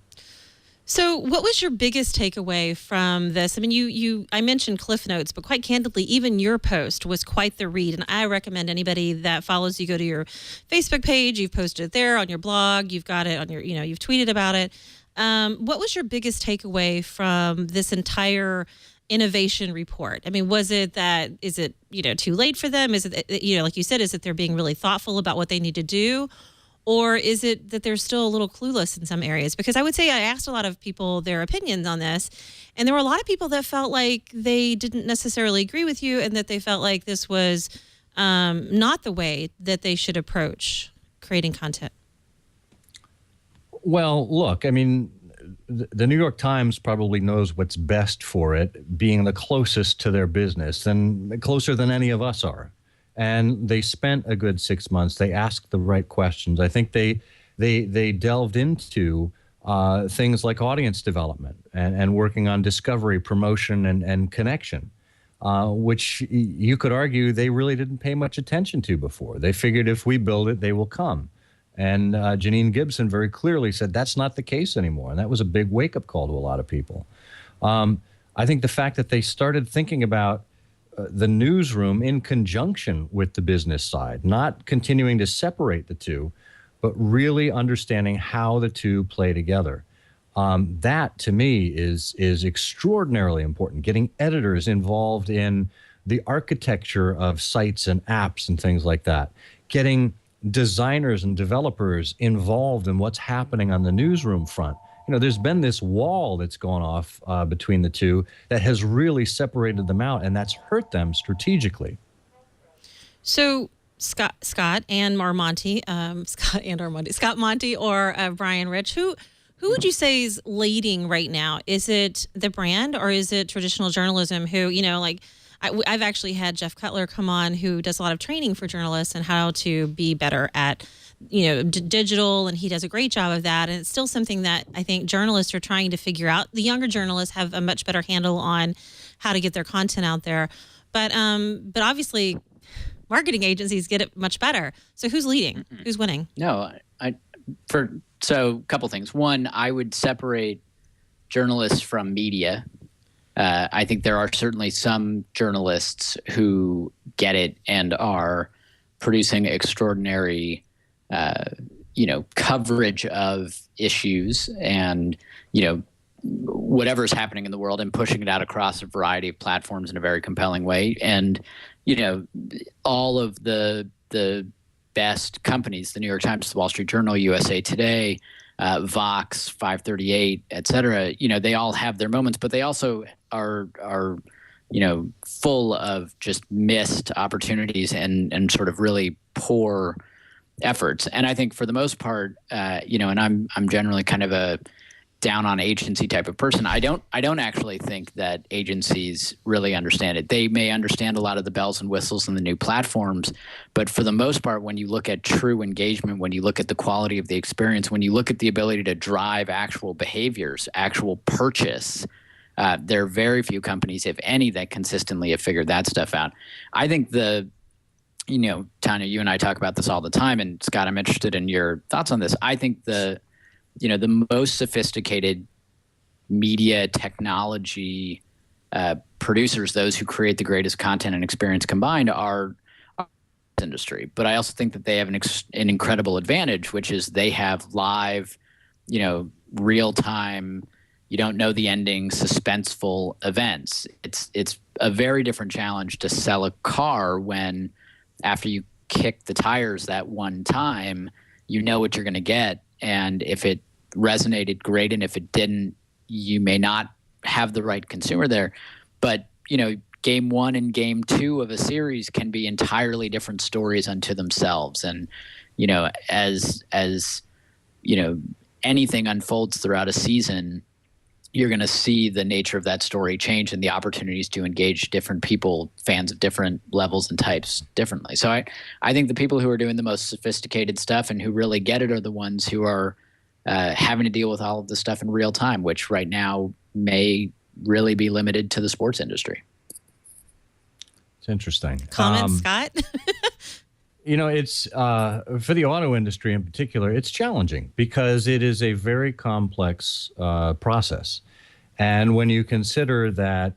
A: So what was your biggest takeaway from this? I mean, I mentioned Cliff Notes, but quite candidly, even your post was quite the read. And I recommend anybody that follows you go to your Facebook page. You've posted it there, on your blog. You've got it on your, you've tweeted about it. What was your biggest takeaway from this entire innovation report? I mean, is it too late for them? Is it, like you said, is it they're being really thoughtful about what they need to do? Or is it that they're still a little clueless in some areas? Because I would say I asked a lot of people their opinions on this, and there were a lot of people that felt like they didn't necessarily agree with you, and that they felt like this was not the way that they should approach creating content.
G: Well, look, I mean, the New York Times probably knows what's best for it, being the closest to their business and closer than any of us are. And they spent a good 6 months. They asked the right questions. I think they delved into things like audience development and working on discovery, promotion, and connection, which you could argue they really didn't pay much attention to before. They figured if we build it, they will come. And Janine Gibson very clearly said that's not the case anymore. And that was a big wake-up call to a lot of people. I think the fact that they started thinking about the newsroom in conjunction with the business side, not continuing to separate the two, but really understanding how the two play together. That, to me, is extraordinarily important. Getting editors involved in the architecture of sites and apps and things like that. Getting designers and developers involved in what's happening on the newsroom front. There's been this wall that's gone off between the two that has really separated them out, and that's hurt them strategically. So
A: Scott Monty, or Brian Rich, who would you say is leading right now? Is it the brand, or is it traditional journalism? Who, I've actually had Jeff Cutler come on, who does a lot of training for journalists and how to be better at digital, and he does a great job of that. And it's still something that I think journalists are trying to figure out. The younger journalists have a much better handle on how to get their content out there. But obviously marketing agencies get it much better. So who's leading? Mm-hmm. Who's winning?
F: No, so a couple things. One, I would separate journalists from media. I think there are certainly some journalists who get it and are producing extraordinary coverage of issues and, whatever's happening in the world and pushing it out across a variety of platforms in a very compelling way. And, all of the best companies, the New York Times, the Wall Street Journal, USA Today, Vox, 538, et cetera, they all have their moments, but they also are full of just missed opportunities and sort of really poor efforts. And I think for the most part, and I'm generally kind of a down on agency type of person. I don't actually think that agencies really understand it. They may understand a lot of the bells and whistles and the new platforms, but for the most part, when you look at true engagement, when you look at the quality of the experience, when you look at the ability to drive actual behaviors, actual purchase, there are very few companies, if any, that consistently have figured that stuff out. I think Tanya, you and I talk about this all the time, and Scott, I'm interested in your thoughts on this. I think the most sophisticated media technology producers, those who create the greatest content and experience combined, are industry. But I also think that they have an incredible advantage, which is they have live, real time, you don't know the ending, suspenseful events. It's a very different challenge to sell a car when after you kick the tires that one time, you know what you're going to get. And if it resonated, great. And if it didn't, you may not have the right consumer there. But, game one and game two of a series can be entirely different stories unto themselves. And, as anything unfolds throughout a season, you're going to see the nature of that story change and the opportunities to engage different people, fans of different levels and types differently. So I think the people who are doing the most sophisticated stuff and who really get it are the ones who are having to deal with all of this stuff in real time, which right now may really be limited to the sports industry.
G: It's interesting.
A: Comment, Scott?
G: It's for the auto industry in particular, it's challenging because it is a very complex process. And when you consider that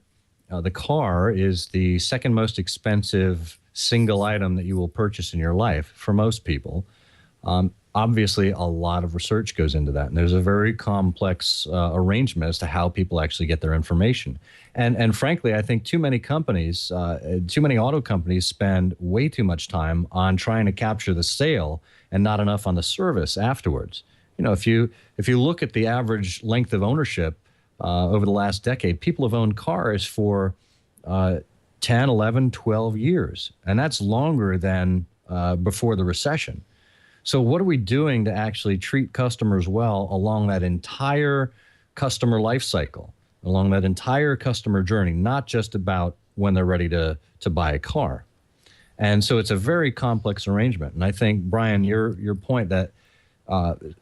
G: the car is the second most expensive single item that you will purchase in your life for most people, obviously a lot of research goes into that. And there's a very complex arrangement as to how people actually get their information. And frankly, I think too many auto companies spend way too much time on trying to capture the sale and not enough on the service afterwards. If you look at the average length of ownership over the last decade, people have owned cars for 10, 11, 12 years. And that's longer than before the recession. So what are we doing to actually treat customers well along that entire customer life cycle, along that entire customer journey, not just about when they're ready to buy a car? And so it's a very complex arrangement. And I think, Brian, your point that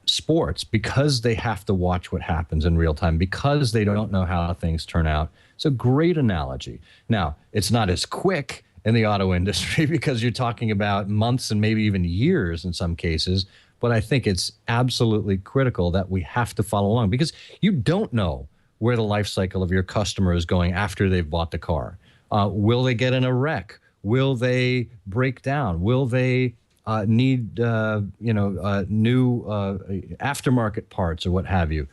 G: sports, because they have to watch what happens in real time, because they don't know how things turn out, it's a great analogy. Now, it's not as quick in the auto industry because you're talking about months and maybe even years in some cases. But I think it's absolutely critical that we have to follow along because you don't know where the life cycle of your customer is going after they've bought the car. Will they get in a wreck? Will they break down? Will they need new aftermarket parts or what have you?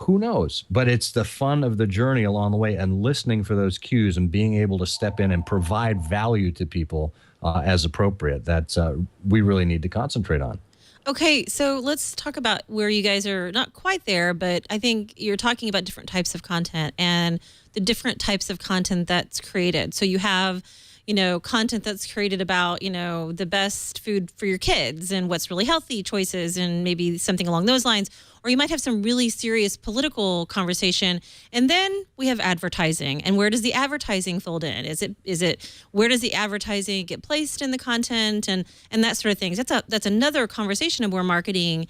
G: Who knows? But it's the fun of the journey along the way and listening for those cues and being able to step in and provide value to people as appropriate that we really need to concentrate on.
A: Okay, so let's talk about where you guys are not quite there, but I think you're talking about different types of content and the different types of content that's created. So you have, content that's created about, the best food for your kids and what's really healthy choices and maybe something along those lines. Or you might have some really serious political conversation. And then we have advertising. And where does the advertising fold in? Is it where does the advertising get placed in the content and that sort of things? That's another conversation of where marketing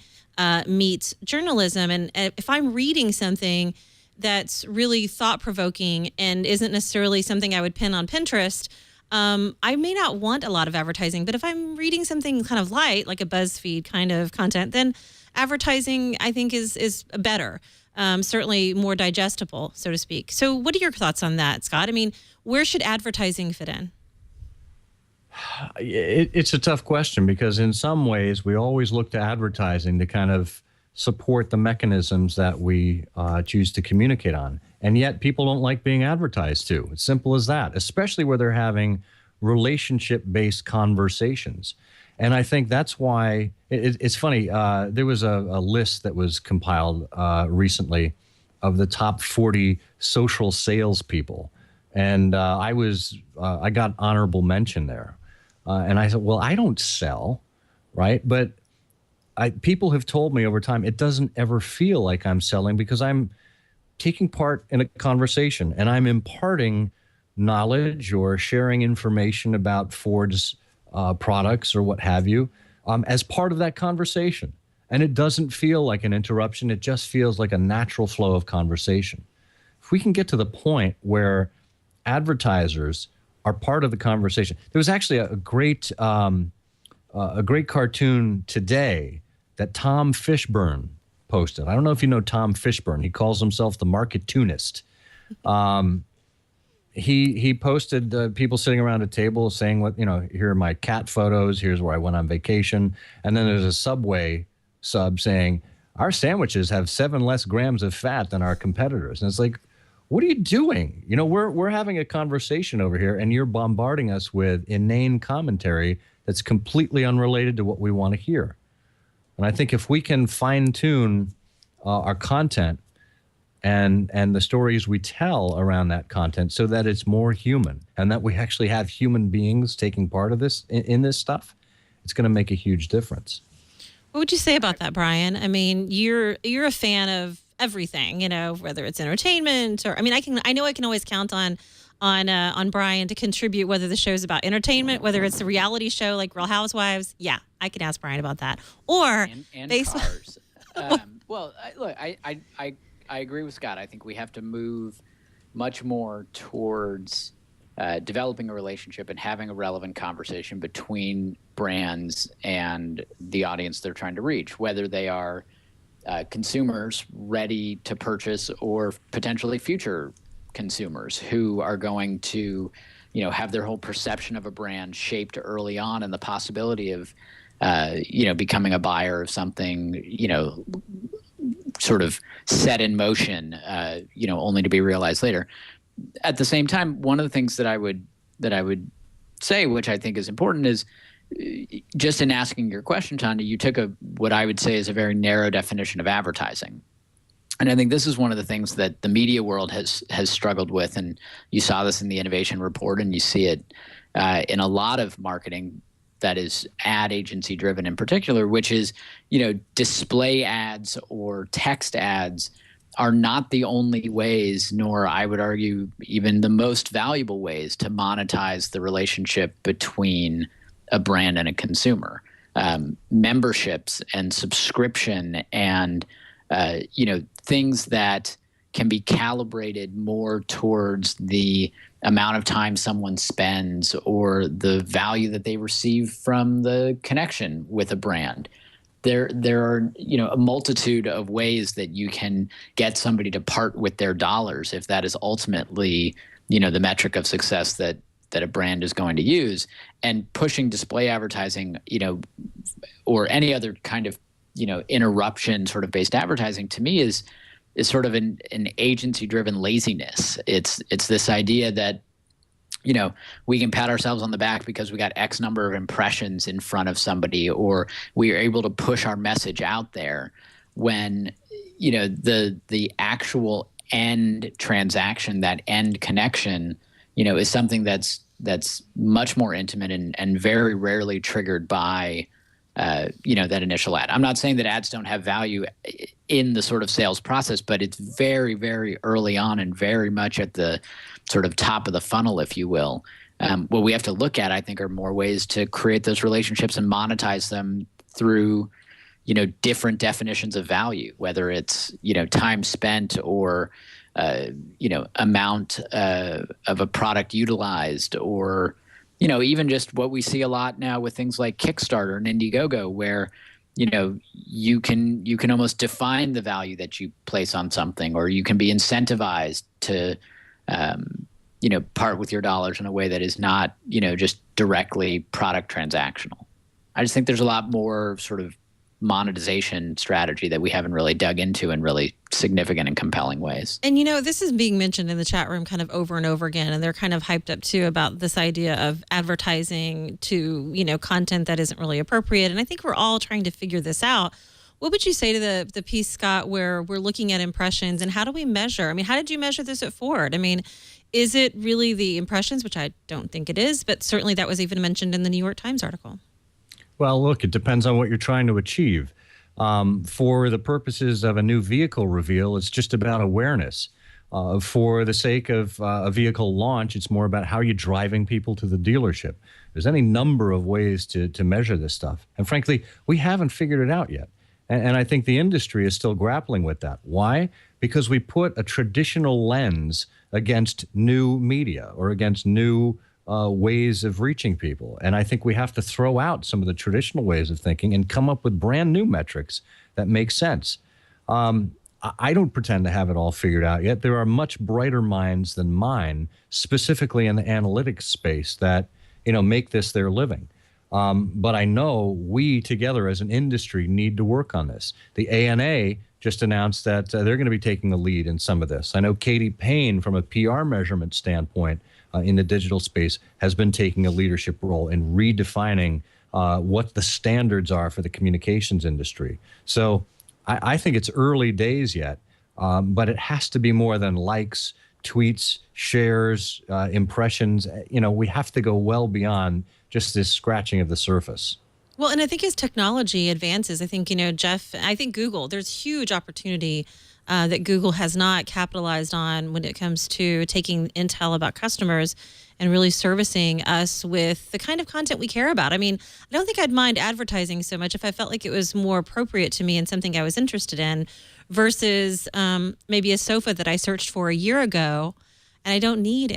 A: meets journalism. And if I'm reading something that's really thought-provoking and isn't necessarily something I would pin on Pinterest, I may not want a lot of advertising. But if I'm reading something kind of light, like a BuzzFeed kind of content, then advertising, I think, is better, certainly more digestible, so to speak. So what are your thoughts on that, Scott? I mean, where should advertising fit in?
G: It's a tough question because in some ways we always look to advertising to kind of support the mechanisms that we choose to communicate on. And yet people don't like being advertised to. It's simple as that, especially where they're having relationship-based conversations. And I think that's why it's funny. There was a list that was compiled recently of the top 40 social salespeople. And I got honorable mention there. And I said, well, I don't sell, right? But people have told me over time, it doesn't ever feel like I'm selling because I'm taking part in a conversation and I'm imparting knowledge or sharing information about Ford's products or what have you as part of that conversation. And it doesn't feel like an interruption. It just feels like a natural flow of conversation. If we can get to the point where advertisers are part of the conversation. There was actually a great cartoon today that Tom Fishburne posted. I don't know if you know Tom Fishburne. He calls himself the marketunist. He posted people sitting around a table saying, "What here are my cat photos. Here's where I went on vacation." And then there's a Subway sub saying, "Our sandwiches have 7 less grams of fat than our competitors." And it's like, what are you doing? We're having a conversation over here, and you're bombarding us with inane commentary that's completely unrelated to what we want to hear. And I think if we can fine-tune our content and the stories we tell around that content so that it's more human and that we actually have human beings taking part of this in this stuff, it's going to make a huge difference.
A: What would you say about that, Brian? I mean, you're a fan of everything, whether it's entertainment or, I know I can always count on Brian to contribute, whether the show's about entertainment, whether it's a reality show like Real Housewives. Yeah, I can ask Brian about that. Or
F: and cars. Well, look, I agree with Scott. I think we have to move much more towards developing a relationship and having a relevant conversation between brands and the audience they're trying to reach, whether they are consumers ready to purchase or potentially future consumers who are going to, have their whole perception of a brand shaped early on, and the possibility of, becoming a buyer of something, sort of set in motion, only to be realized later. At the same time, one of the things that I would say, which I think is important, is just in asking your question, Tanya, you took what I would say is a very narrow definition of advertising. And I think this is one of the things that the media world has struggled with. And you saw this in the innovation report, and you see it in a lot of marketing that is ad agency driven in particular, which is, display ads or text ads are not the only ways, nor I would argue even the most valuable ways to monetize the relationship between a brand and a consumer. Memberships and subscription and things that can be calibrated more towards the amount of time someone spends or the value that they receive from the connection with a brand. There are a multitude of ways that you can get somebody to part with their dollars if that is ultimately the metric of success that a brand is going to use. And pushing display advertising, or any other kind of interruption sort of based advertising, to me is sort of an agency driven laziness. It's this idea that we can pat ourselves on the back because we got X number of impressions in front of somebody, or we are able to push our message out there, when the actual end transaction, that end connection, is something that's much more intimate and very rarely triggered by that initial ad. I'm not saying that ads don't have value in the sort of sales process, but it's very, very early on and very much at the sort of top of the funnel, if you will. What we have to look at, I think, are more ways to create those relationships and monetize them through, different definitions of value, whether it's, time spent or, amount of a product utilized, or, even just what we see a lot now with things like Kickstarter and Indiegogo, where, you can almost define the value that you place on something, or you can be incentivized to, part with your dollars in a way that is not, just directly product transactional. I just think there's a lot more sort of monetization strategy that we haven't really dug into in really significant and compelling ways.
A: And, this is being mentioned in the chat room kind of over and over again, and they're kind of hyped up too about this idea of advertising to, content that isn't really appropriate. And I think we're all trying to figure this out. What would you say to the piece, Scott, where we're looking at impressions, and how do we measure? I mean, how did you measure this at Ford? I mean, is it really the impressions, which I don't think it is, but certainly that was even mentioned in the New York Times article.
G: Well, look, it depends on what you're trying to achieve. For the purposes of a new vehicle reveal, it's just about awareness. For the sake of a vehicle launch, it's more about how you're driving people to the dealership. There's any number of ways to measure this stuff. And frankly, we haven't figured it out yet. And I think the industry is still grappling with that. Why? Because we put a traditional lens against new media or against new ways of reaching people. And I think we have to throw out some of the traditional ways of thinking and come up with brand new metrics that make sense. I don't pretend to have it all figured out yet. There are much brighter minds than mine, specifically in the analytics space, that make this their living. But I know we together as an industry need to work on this. The ANA just announced that they're going to be taking the lead in some of this. I know Katie Payne, from a PR measurement standpoint in the digital space, has been taking a leadership role in redefining what the standards are for the communications industry. So I think it's early days yet, but it has to be more than likes, tweets, shares, impressions. We have to go well beyond just this scratching of the surface.
A: Well, and I think as technology advances, I think, Jeff, I think Google, there's huge opportunity that Google has not capitalized on when it comes to taking intel about customers and really servicing us with the kind of content we care about. I mean, I don't think I'd mind advertising so much if I felt like it was more appropriate to me and something I was interested in versus maybe a sofa that I searched for a year ago and I don't need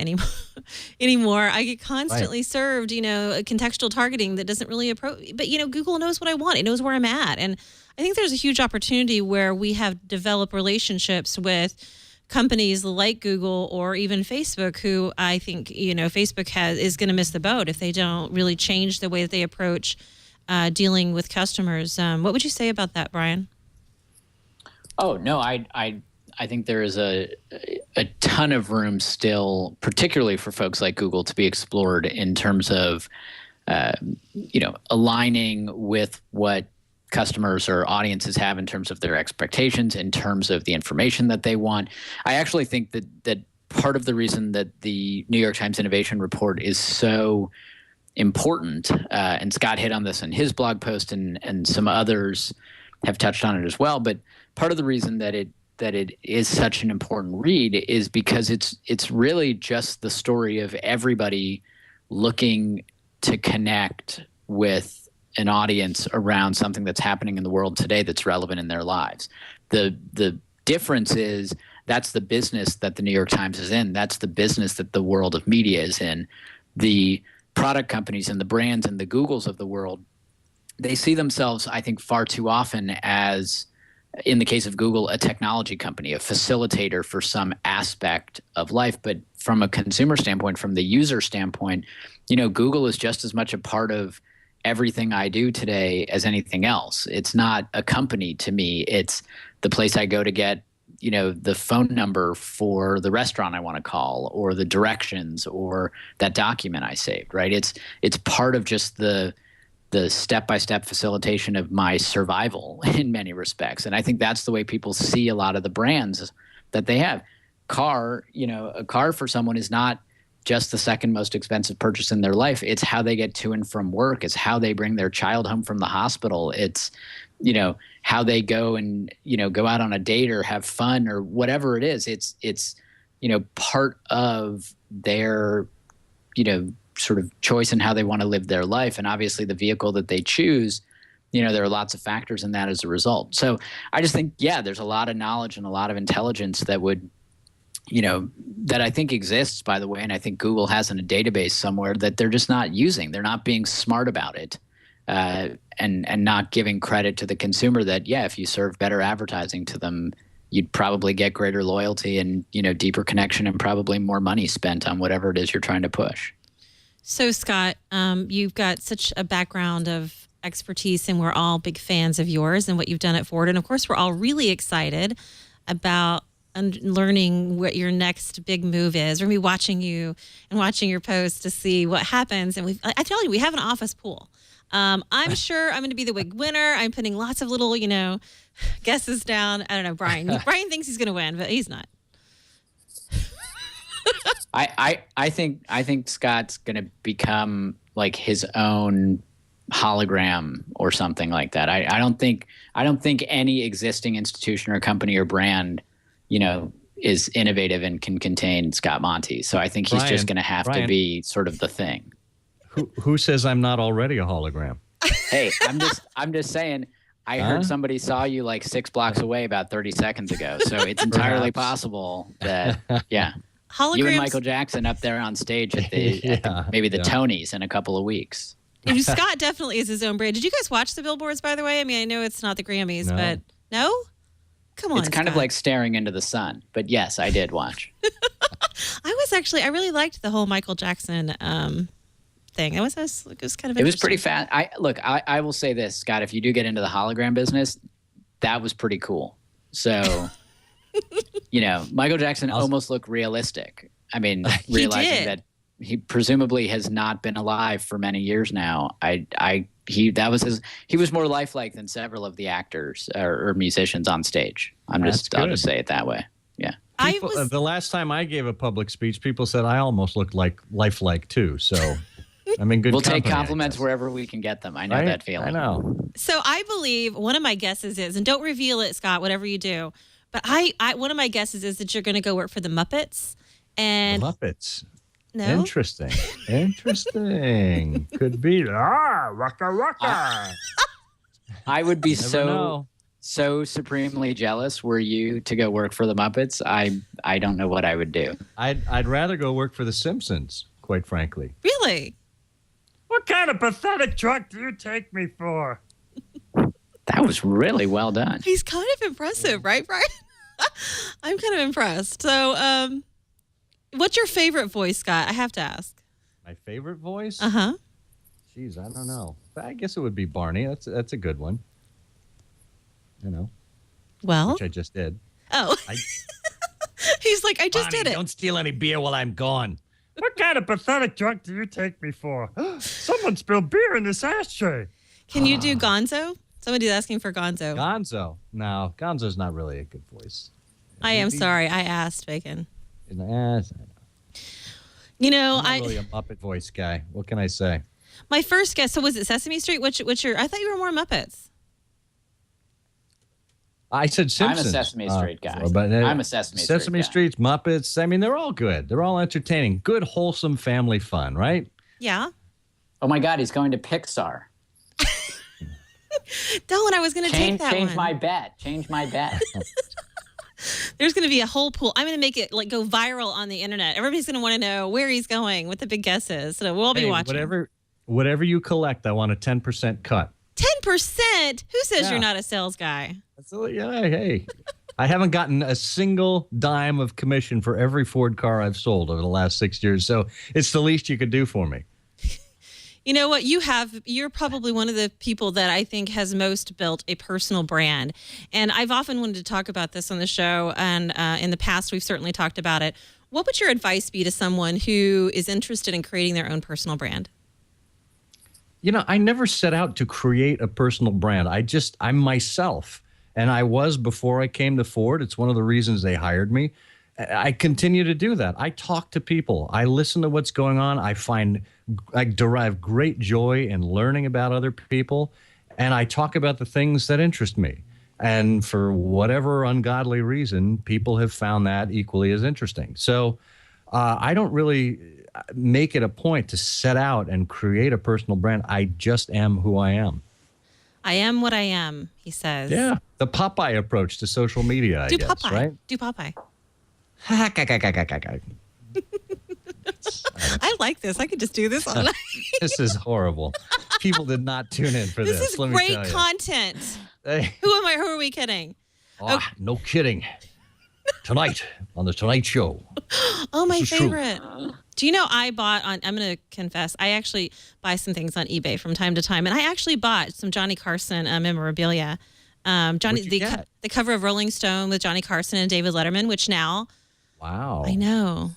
A: anymore. I get constantly served, contextual targeting that doesn't really approach. But, Google knows what I want. It knows where I'm at. And I think there's a huge opportunity where we have developed relationships with companies like Google or even Facebook, who I think, Facebook is going to miss the boat if they don't really change the way that they approach dealing with customers. What would you say about that, Brian?
F: Oh, no, I think there is a ton of room still, particularly for folks like Google, to be explored in terms of, aligning with what customers or audiences have in terms of their expectations, in terms of the information that they want. I actually think that part of the reason that the New York Times Innovation Report is so important, and Scott hit on this in his blog post, and some others have touched on it as well, but part of the reason that it is such an important read is because it's really just the story of everybody looking to connect with an audience around something that's happening in the world today that's relevant in their lives. The difference is that's the business that the New York Times is in. That's the business that the world of media is in. The product companies and the brands and the Googles of the world, they see themselves, I think, far too often as, in the case of Google, a technology company, a facilitator for some aspect of life. But from a consumer standpoint, from the user standpoint, Google is just as much a part of everything I do today as anything else. It's not a company to me. It's the place I go to get, the phone number for the restaurant I want to call, or the directions, or that document I saved, right? It's part of just the step-by-step facilitation of my survival in many respects. And I think that's the way people see a lot of the brands that they have. A car for someone is not just the second most expensive purchase in their life. It's how they get to and from work. It's how they bring their child home from the hospital. It's, how they go and, go out on a date or have fun or whatever it is. It's part of their, sort of choice in how they want to live their life. And obviously the vehicle that they choose, there are lots of factors in that as a result. So I just think, there's a lot of knowledge and a lot of intelligence that would, that I think exists, by the way, and I think Google has in a database somewhere that they're just not using. They're not being smart about it, and not giving credit to the consumer that, if you serve better advertising to them, you'd probably get greater loyalty and, deeper connection and probably more money spent on whatever it is you're trying to push.
A: So, Scott, you've got such a background of expertise, and we're all big fans of yours and what you've done at Ford. And of course, we're all really excited about learning what your next big move is. We're going to be watching you and watching your posts to see what happens. And I tell you, we have an office pool. I'm sure I'm going to be the big winner. I'm putting lots of little, guesses down. I don't know, Brian. Brian thinks he's going to win, but he's not.
F: I think Scott's going to become like his own hologram or something like that. I don't think any existing institution or company or brand, is innovative and can contain Scott Monty. So I think he's just going to have to be sort of the thing.
G: Who says I'm not already a hologram?
F: Hey, I'm just saying. I heard somebody saw you like 6 blocks away about 30 seconds ago. So it's entirely possible that,
A: Holograms,
F: you and Michael Jackson up there on stage at maybe the Tonys in a couple of weeks.
A: Scott definitely is his own brand. Did you guys watch the billboards, by the way? I mean, I know it's not the Grammys, but no? Come on,
F: it's kind of like staring into the sun. But yes, I did watch.
A: I really liked the whole Michael Jackson thing. It was kind of.
F: It was pretty fast. I will say this, Scott. If you do get into the hologram business, that was pretty cool. So, Michael Jackson almost looked realistic. I mean, realizing that he presumably has not been alive for many years now. He was more lifelike than several of the actors or musicians on stage. I'll just say it that way. Yeah.
G: The last time I gave a public speech, people said I almost looked like lifelike too. So, I mean, good.
F: We'll take compliments wherever we can get them. I know that feeling.
G: I know.
A: So I believe one of my guesses is, and don't reveal it, Scott, whatever you do, but one of my guesses is that you're going to go work for the Muppets. And
G: the Muppets.
A: No?
G: Interesting. Could be. Waka waka.
F: I would be so supremely jealous were you to go work for the Muppets. I don't know what I would do.
G: I'd rather go work for the Simpsons, quite frankly.
A: Really?
E: What kind of pathetic truck do you take me for?
F: That was really well done.
A: He's kind of impressive, right, Brian? I'm kind of impressed. So, what's your favorite voice, Scott? I have to ask.
G: My favorite voice?
A: Uh-huh.
G: Jeez, I don't know. I guess it would be Barney. That's a good one.
A: Well?
G: Which I just did.
A: Oh. He's like, I just did it.
G: Don't steal any beer while I'm gone.
E: What kind of pathetic drunk do you take me for? Someone spilled beer in this ashtray.
A: Can you do Gonzo? Somebody's asking for Gonzo.
G: Gonzo? No, Gonzo's not really a good voice.
A: I am sorry. I asked, Bacon.
G: I'm
A: not
G: really a Muppet voice guy. What can I say?
A: My first guess, so was it Sesame Street? What's your, I thought you were more Muppets.
G: I said Simpsons.
F: I'm a Sesame Street guy.
G: But,
F: I'm a Sesame
G: Street, Muppets. I mean, they're all good. They're all entertaining. Good, wholesome family fun, right?
A: Yeah.
F: Oh, my God. He's going to Pixar.
A: Dylan, I was going to take that
F: Change
A: one.
F: my bet.
A: There's going to be a whole pool. I'm going to make it go viral on the internet. Everybody's going to want to know where he's going, what the big guess is. So we'll be watching.
G: Whatever you collect, I want a 10% cut.
A: 10%? Who says you're not a sales guy?
G: Hey. I haven't gotten a single dime of commission for every Ford car I've sold over the last 6 years. So it's the least you could do for me.
A: You know what? You're probably one of the people that I think has most built a personal brand. And I've often wanted to talk about this on the show. And in the past, we've certainly talked about it. What would your advice be to someone who is interested in creating their own personal brand?
G: I never set out to create a personal brand. I'm myself. And I was before I came to Ford. It's one of the reasons they hired me. I continue to do that. I talk to people. I listen to what's going on. I derive great joy in learning about other people. And I talk about the things that interest me. And for whatever ungodly reason, people have found that equally as interesting. So I don't really make it a point to set out and create a personal brand. I just am who I am.
A: I am what I am, he says.
G: Yeah. The Popeye approach to social media, I guess,
A: Popeye.
G: right?
A: Do Popeye. I like this. I could just do this all night.
G: This is horrible. People did not tune in for this.
A: This is
G: Let me
A: great
G: tell you.
A: content.
G: Hey.
A: Who are we kidding?
G: No kidding. Tonight on the Tonight Show.
A: Oh, my
G: This is true.
A: favorite. Do you know I'm going to confess, I actually buy some things on eBay from time to time. And I actually bought some Johnny Carson memorabilia. The cover of Rolling Stone with Johnny Carson and David Letterman, which now.
G: Wow.
A: I know.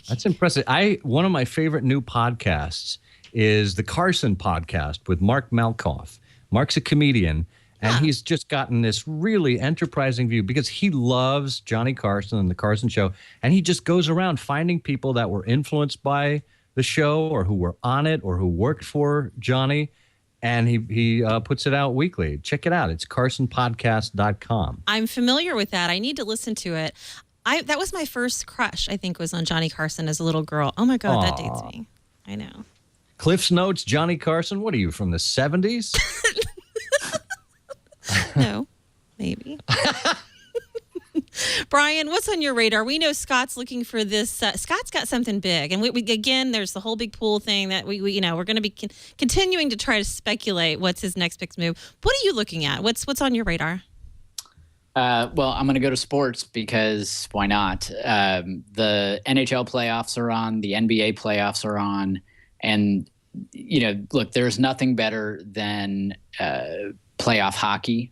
G: That's impressive. One of my favorite new podcasts is the Carson podcast with Mark Malkoff. Mark's a comedian, and he's just gotten this really enterprising view because he loves Johnny Carson and the Carson Show, and he just goes around finding people that were influenced by the show or who were on it or who worked for Johnny, and he puts it out weekly. Check it out. It's carsonpodcast.com.
A: I'm familiar with that. I need to listen to it. That was my first crush, I think, was on Johnny Carson as a little girl. Oh, my God, that dates me. I know.
G: Cliff's Notes, Johnny Carson. What are you, from the 70s?
A: No, maybe. Brian, what's on your radar? We know Scott's looking for this. Scott's got something big, and we again, there's the whole big pool thing that we we're going to be continuing to try to speculate what's his next big move. What are you looking at? What's on your radar?
F: Well, I'm going to go to sports because why not? The NHL playoffs are on, the NBA playoffs are on, and look, there's nothing better than playoff hockey.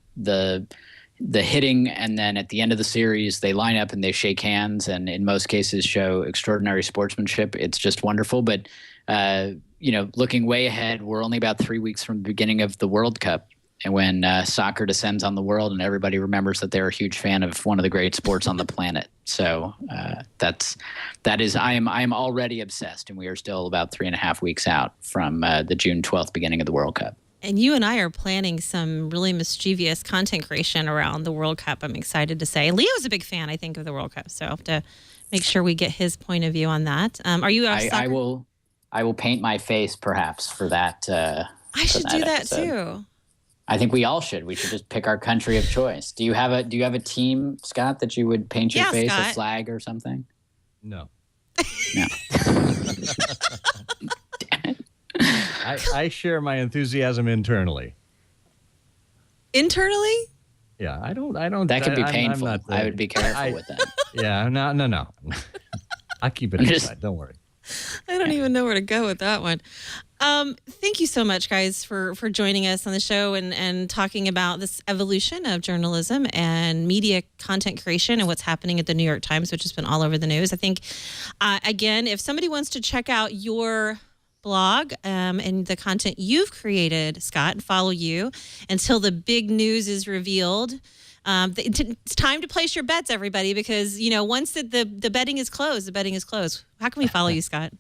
F: The hitting, and then at the end of the series, they line up and they shake hands, and in most cases show extraordinary sportsmanship. It's just wonderful. But looking way ahead, we're only about 3 weeks from the beginning of the World Cup, and when soccer descends on the world, and everybody remembers that they're a huge fan of one of the great sports on the planet. So I am already obsessed, and we are still about 3.5 weeks out from the June 12th beginning of the World Cup.
A: And you and I are planning some really mischievous content creation around the World Cup, I'm excited to say. Leo's a big fan, I think, of the World Cup, so I'll have to make sure we get his point of view on that. Are you a soccer?
F: I will paint my face, perhaps, for that.
A: I should do that,
F: episode.
A: too.
F: I think we all should. We should just pick our country of choice. Do you have a team, Scott, that you would paint your face,
A: Scott.
F: a flag or something?
G: No.
F: No.
G: I share my enthusiasm internally.
A: Internally?
G: Yeah, I don't.
F: That could be
G: I'm
F: painful.
G: not
F: I would be careful with that.
G: Yeah, no. I'll keep it inside. Don't worry.
A: I don't even know where to go with that one. Thank you so much, guys, for joining us on the show and talking about this evolution of journalism and media content creation and what's happening at the New York Times, which has been all over the news. I think, again, if somebody wants to check out your blog and the content you've created, Scott, and follow you until the big news is revealed. It's time to place your bets, everybody, because once the betting is closed, the betting is closed. How can we follow you, Scott?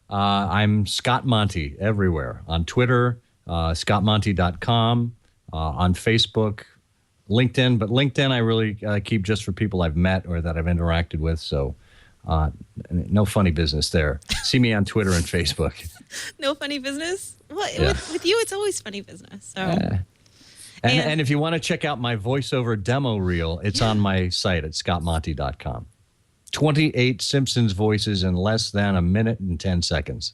G: I'm Scott Monty everywhere. On Twitter, scottmonty.com, on Facebook, LinkedIn. But LinkedIn I really keep just for people I've met or that I've interacted with. So no funny business there. See me on Twitter and Facebook.
A: No funny business? Well,
G: Yeah.
A: with you, it's always funny business. So.
G: And if you want to check out my voiceover demo reel, it's on my site at scottmonty.com. 28 Simpsons voices in less than a minute and 10 seconds.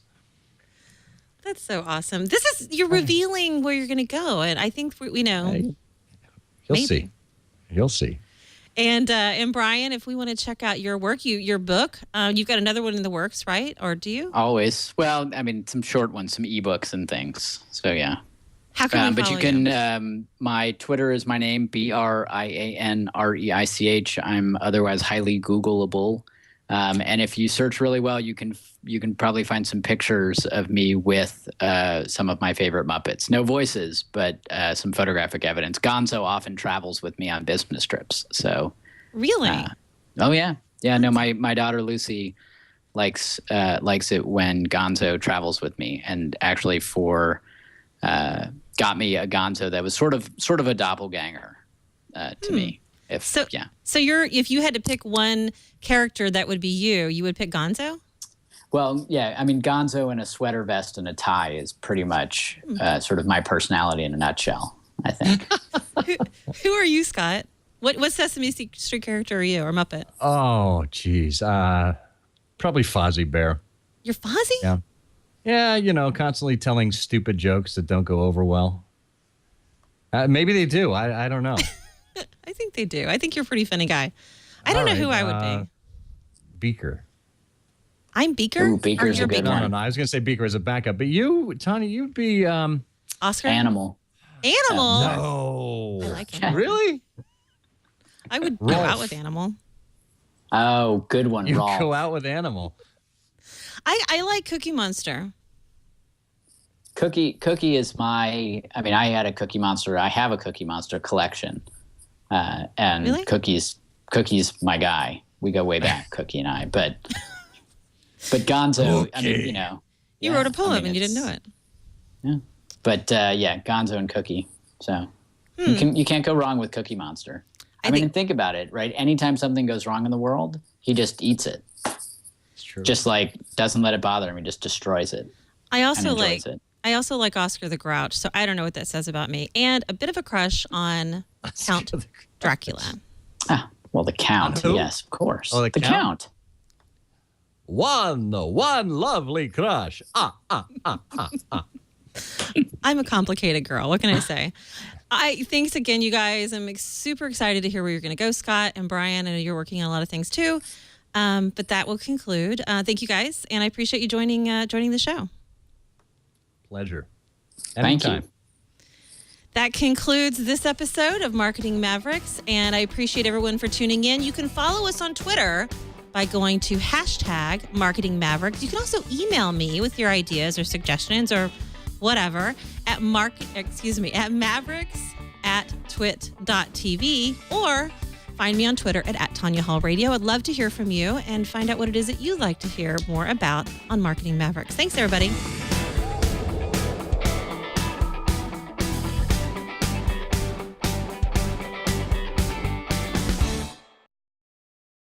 A: That's so awesome. You're revealing where you're going to go, and I think we know.
G: Hey, You'll see.
A: And Brian, if we want to check out your work, your book, you've got another one in the works, right? Or do you?
F: Always. Well, I mean, some short ones, some ebooks and things. So yeah.
A: How can we
F: but
A: follow
F: you can. My Twitter is my name, BRIANREICH. I'm otherwise highly Googleable. And if you search really well, you can probably find some pictures of me with some of my favorite Muppets. No voices, but some photographic evidence. Gonzo often travels with me on business trips. So
A: Really?
F: Oh yeah. No, my daughter Lucy likes it when Gonzo travels with me, and actually got me a Gonzo that was sort of a doppelganger to me.
A: So if you had to pick one character that would be you would pick Gonzo?
F: Well, yeah. I mean, Gonzo in a sweater vest and a tie is pretty much sort of my personality in a nutshell, I think.
A: Who are you, Scott? What Sesame Street character are you, or Muppet?
G: Oh, geez. Probably Fozzie Bear.
A: You're Fozzie?
G: Yeah. Yeah, constantly telling stupid jokes that don't go over well. Maybe they do. I don't know.
A: I think they do. I think you're a pretty funny guy. I don't know who I would be.
G: Beaker.
A: I'm Beaker.
F: Ooh, Beaker's
A: Or you're
F: a good
A: Beaker?
F: one.
G: No. I was going to say Beaker as a backup, but you, Tanya, you'd be
A: Oscar?
F: Animal.
A: Animal?
G: no.
A: I like Animal.
G: Really?
A: I would go
G: Rolf.
A: out with Animal.
F: Oh, good one,
G: You
F: Rolf.
G: go out with Animal.
A: I like Cookie Monster.
F: Cookie is my. I mean, I had a Cookie Monster. I have a Cookie Monster collection, and
A: Really?
F: Cookie's my guy. We go way back, Cookie and I. But Gonzo. I mean,
A: You
F: yeah,
A: wrote a poem
F: I mean,
A: and you didn't know it.
F: Yeah, but Gonzo and Cookie. So you can't go wrong with Cookie Monster. I mean, think about it, right? Anytime something goes wrong in the world, he just eats it.
G: It's true.
F: Just like doesn't let it bother him. He just destroys it.
A: I also
F: and
A: like
F: enjoys it.
A: I also like Oscar the Grouch, so I don't know what that says about me. And a bit of a crush on Count Dracula.
F: Ah, well, the Count.
G: On who?
F: Yes, of course.
G: Oh, the
F: Count.
G: One lovely crush.
A: I'm a complicated girl. What can I say? Thanks again, you guys. I'm super excited to hear where you're going to go, Scott and Brian. I know you're working on a lot of things too. But that will conclude. Thank you guys, and I appreciate you joining the show.
G: Pleasure.
F: Thank you.
G: Anytime.
A: That concludes this episode of Marketing Mavericks, and I appreciate everyone for tuning in. You can follow us on Twitter by going to #MarketingMavericks. You can also email me with your ideas or suggestions or whatever at mavericks@twit.tv, or find me on Twitter at Tanya Hall Radio. I'd love to hear from you and find out what it is that you'd like to hear more about on Marketing Mavericks. Thanks, everybody.